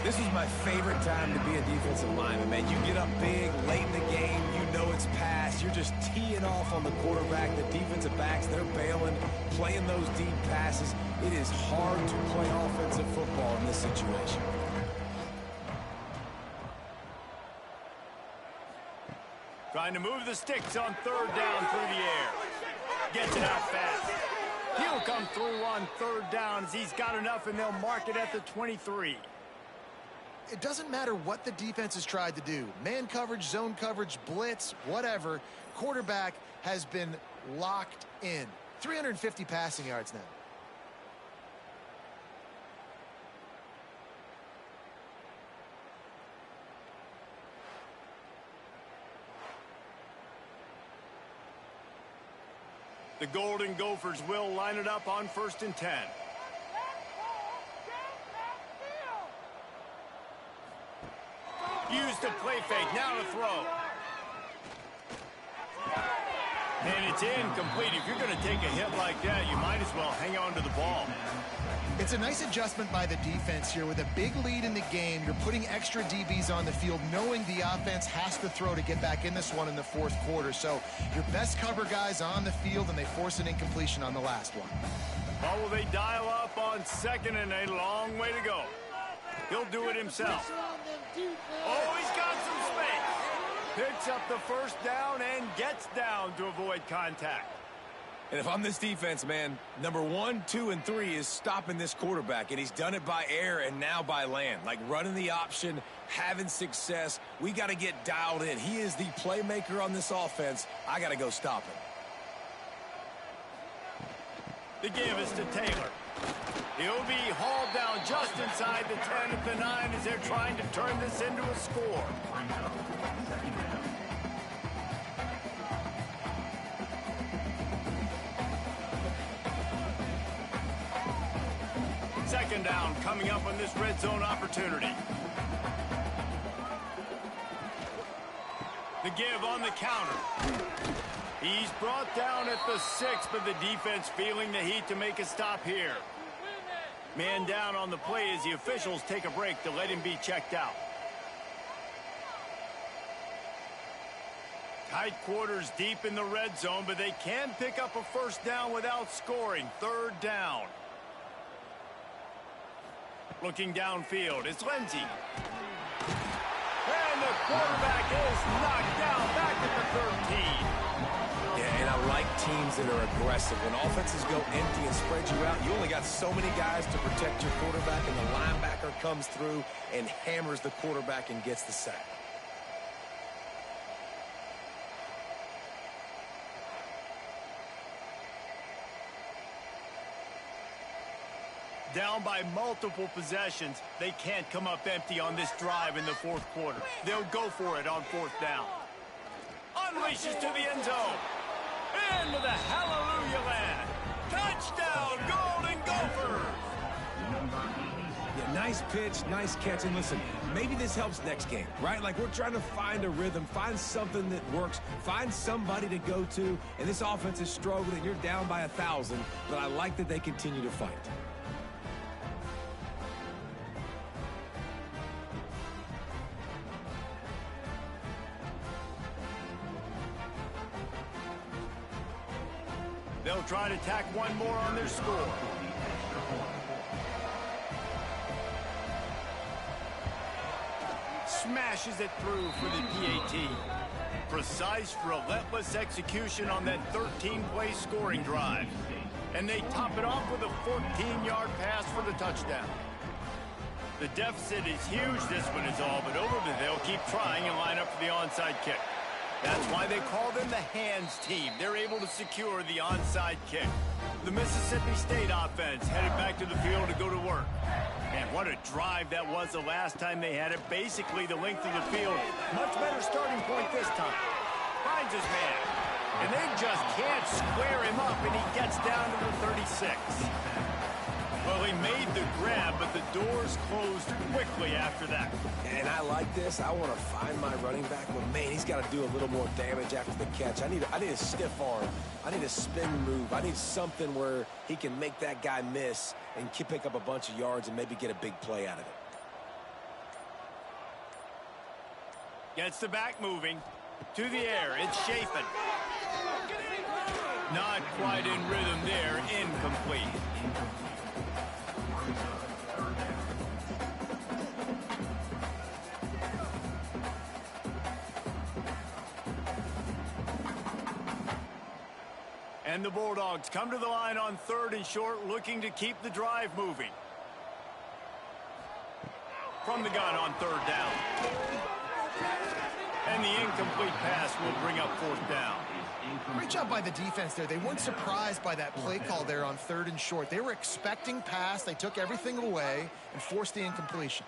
This is my favorite time to be a defensive lineman, man. You get up big, late in the game, you know it's past. You're just teeing off on the quarterback. The defensive backs, they're bailing, playing those deep passes. It is hard to play offensive football in this situation. Trying to move the sticks on 3rd down through the air. Gets it out fast. He'll come through on 3rd down as he's got enough, and they'll mark it at the 23. It doesn't matter what the defense has tried to do. Man coverage, zone coverage, blitz, whatever. Quarterback has been locked in. 350 passing yards now. The Golden Gophers will line it up on 1st and 10. Use the play fake, now to throw. And it's incomplete. If you're going to take a hit like that, you might as well hang on to the ball. It's a nice adjustment by the defense here. With a big lead in the game, you're putting extra DBs on the field, knowing the offense has to throw to get back in this one in the 4th quarter. So your best cover guys on the field, and they force an incompletion on the last one. Well, will they dial up on 2nd and a long way to go? He'll do it himself. Oh, he's got some space. Picks up the first down and gets down to avoid contact. And if I'm this defense, man, number 1, 2, and 3 is stopping this quarterback, and he's done it by air and now by land. Like running the option, having success. We got to get dialed in. He is the playmaker on this offense. I got to go stop him. The give is to Taylor. He'll be hauled down just inside the 10 at the 9 as they're trying to turn this into a score. Second down coming up on this red zone opportunity. The give on the counter. He's brought down at the 6, but the defense feeling the heat to make a stop here. Man down on the play as the officials take a break to let him be checked out. Tight quarters deep in the red zone, but they can pick up a first down without scoring. Third down. Looking downfield, it's Lindsey. And the quarterback is knocked down back at the 13. Yeah, and I like teams that are aggressive. When offenses go empty and spread you out, you only got so many guys to protect your quarterback, and the linebacker comes through and hammers the quarterback and gets the sack. Down by multiple possessions, they can't come up empty on this drive in the fourth quarter. They'll go for it on fourth down. Unleashes to the end zone. Into the hallelujah land. Touchdown, Golden Gophers! Yeah, nice pitch, nice catch. And listen, maybe this helps next game, right? Like, we're trying to find a rhythm, find something that works, find somebody to go to. And this offense is struggling. You're down by 1,000, but I like that they continue to fight. They'll try to tack one more on their score. Smashes it through for the PAT. Precise, relentless execution on that 13-play scoring drive. And they top it off with a 14-yard pass for the touchdown. The deficit is huge, this one is all but over, but they'll keep trying and line up for the onside kick. That's why they call them the hands team. They're able to secure the onside kick. The Mississippi State offense headed back to the field to go to work. And what a drive that was the last time they had it. Basically the length of the field. Much better starting point this time. Finds his man. And they just can't square him up, and he gets down to the 36. Well, he made the grab, but the doors closed quickly after that. And I like this. I want to find my running back, but man, he's got to do a little more damage after the catch. I need a stiff arm. I need a spin move. I need something where he can make that guy miss and pick up a bunch of yards and maybe get a big play out of it. Gets the back moving. To the air, it's Chafin. Not quite in rhythm there. Incomplete. And the Bulldogs come to the line on 3rd and short, looking to keep the drive moving. From the gun on 3rd down. And the incomplete pass will bring up 4th down. Great job by the defense there. They weren't surprised by that play call there on 3rd and short. They were expecting pass. They took everything away and forced the incompletion.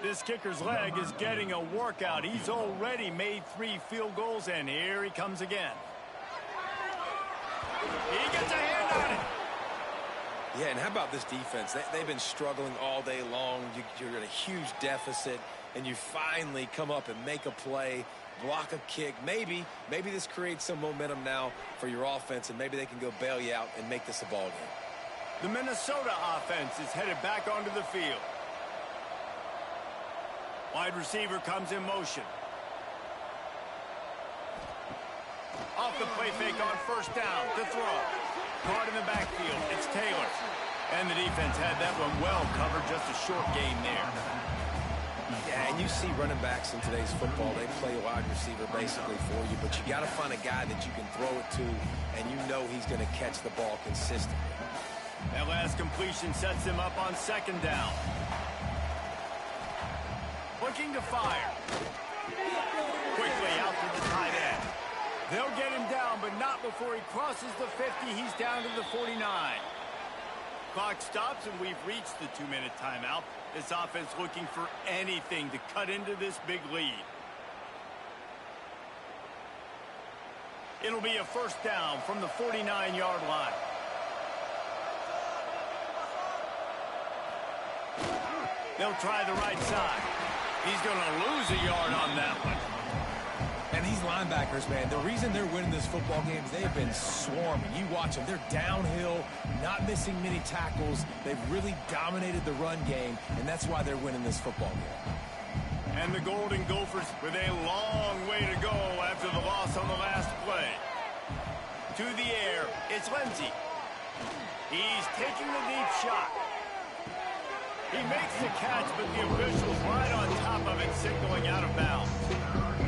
This kicker's leg is getting a workout. He's already made 3 field goals, and here he comes again. He gets a hand on it. Yeah, and how about this defense? They've been struggling all day long. You're at a huge deficit, and you finally come up and make a play, block a kick. Maybe this creates some momentum now for your offense, and maybe they can go bail you out and make this a ball game. The Minnesota offense is headed back onto the field. Wide receiver comes in motion. Off the play fake on 1st down to throw. Caught in the backfield. It's Taylor. And the defense had that one well covered. Just a short gain there. Yeah, and you see running backs in today's football, they play wide receiver basically for you, but you got to find a guy that you can throw it to, and you know he's going to catch the ball consistently. That last completion sets him up on 2nd down. Looking to fire. Quickly out to the tight end. They'll get him down, but not before he crosses the 50. He's down to the 49. Clock stops, and we've reached the 2-minute timeout. This offense looking for anything to cut into this big lead. It'll be a 1st down from the 49-yard line. They'll try the right side. He's going to lose a yard on that one. And these linebackers, man, the reason they're winning this football game is they have been swarming. You watch them. They're downhill, not missing many tackles. They've really dominated the run game, and that's why they're winning this football game. And the Golden Gophers with a long way to go after the loss on the last play. To the air, it's Lindsey. He's taking the deep shot. He makes the catch, but the official's right on top of it, signaling out of bounds.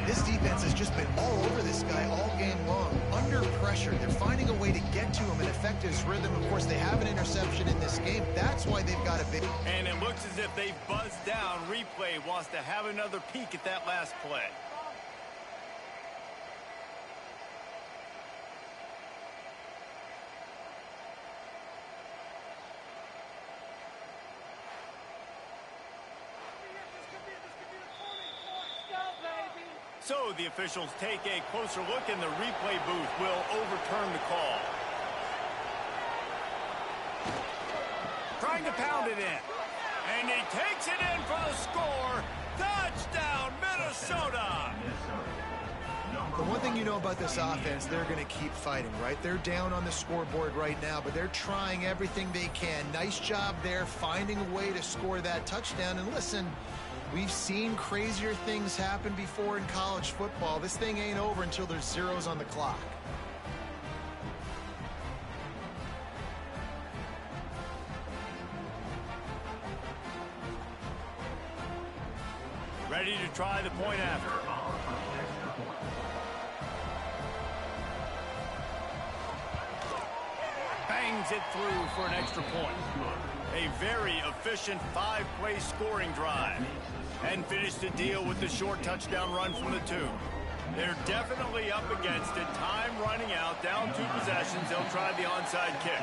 This defense has just been all over this guy all game long. Under pressure, they're finding a way to get to him and affect his rhythm. Of course, they have an interception in this game. That's why they've got a big... And it looks as if they've buzzed down. Replay wants to have another peek at that last play. So the officials take a closer look, and the replay booth will overturn the call. Trying to pound it in. And he takes it in for the score. Touchdown, Minnesota! The one thing you know about this offense, they're going to keep fighting, right? They're down on the scoreboard right now, but they're trying everything they can. Nice job there, finding a way to score that touchdown. And listen, we've seen crazier things happen before in college football. This thing ain't over until there's zeros on the clock. Ready to try the point after. Bangs it through for an extra point. A very efficient 5-play scoring drive. And finished the deal with the short touchdown run from the 2. They're definitely up against it. Time running out, down 2 possessions. They'll try the onside kick.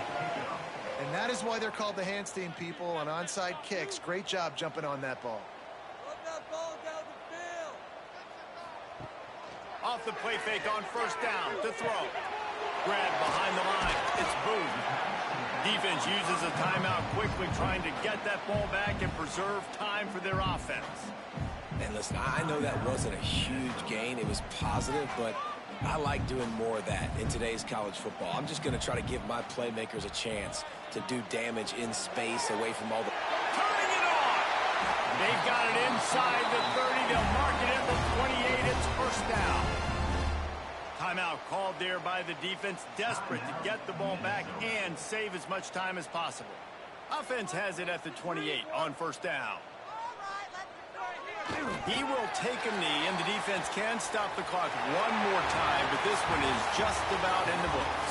And that is why they're called the Handstand people on onside kicks. Great job jumping on that ball. Off the play fake on first down to throw. Grab behind the line. It's Boone. Defense uses a timeout quickly, trying to get that ball back and preserve time for their offense. And listen, I know that wasn't a huge gain. It was positive, but I like doing more of that in today's college football. I'm just going to try to give my playmakers a chance to do damage in space away from all the... Turning it on! They've got it inside the 30. They'll mark it at the 28. It's first down. Timeout called there by the defense, desperate to get the ball back and save as much time as possible. Offense has it at the 28 on first down. He will take a knee, and the defense can stop the clock one more time, but this one is just about in the books.